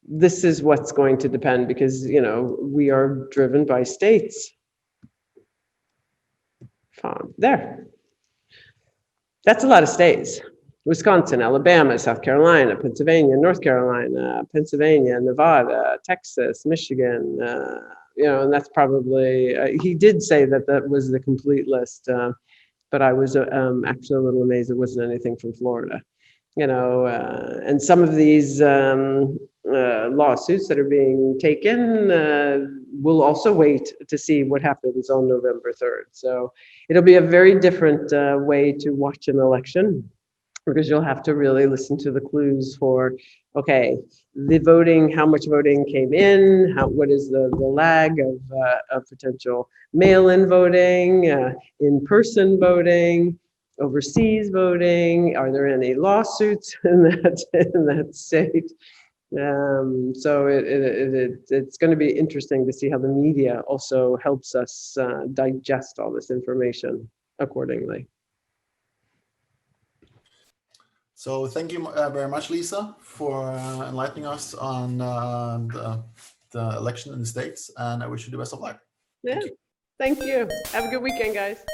This is what's going to depend because, you know, we are driven by states. There. That's a lot of states. Wisconsin, Alabama, South Carolina, Pennsylvania, North Carolina, Pennsylvania, Nevada, Texas, Michigan, you know, and that's probably, he did say that that was the complete list, but I was actually a little amazed it wasn't anything from Florida, you know, and some of these lawsuits that are being taken will also wait to see what happens on November 3rd. So it'll be a very different way to watch an election, because you'll have to really listen to the clues for, okay, the voting, how much voting came in, what is the lag of potential mail-in voting, in-person voting, overseas voting, are there any lawsuits in that state? So it's going to be interesting to see how the media also helps us digest all this information accordingly. So thank you very much, Lisa, for enlightening us on the election in the States, and I wish you the best of luck. Yeah, thank you. Have a good weekend, guys.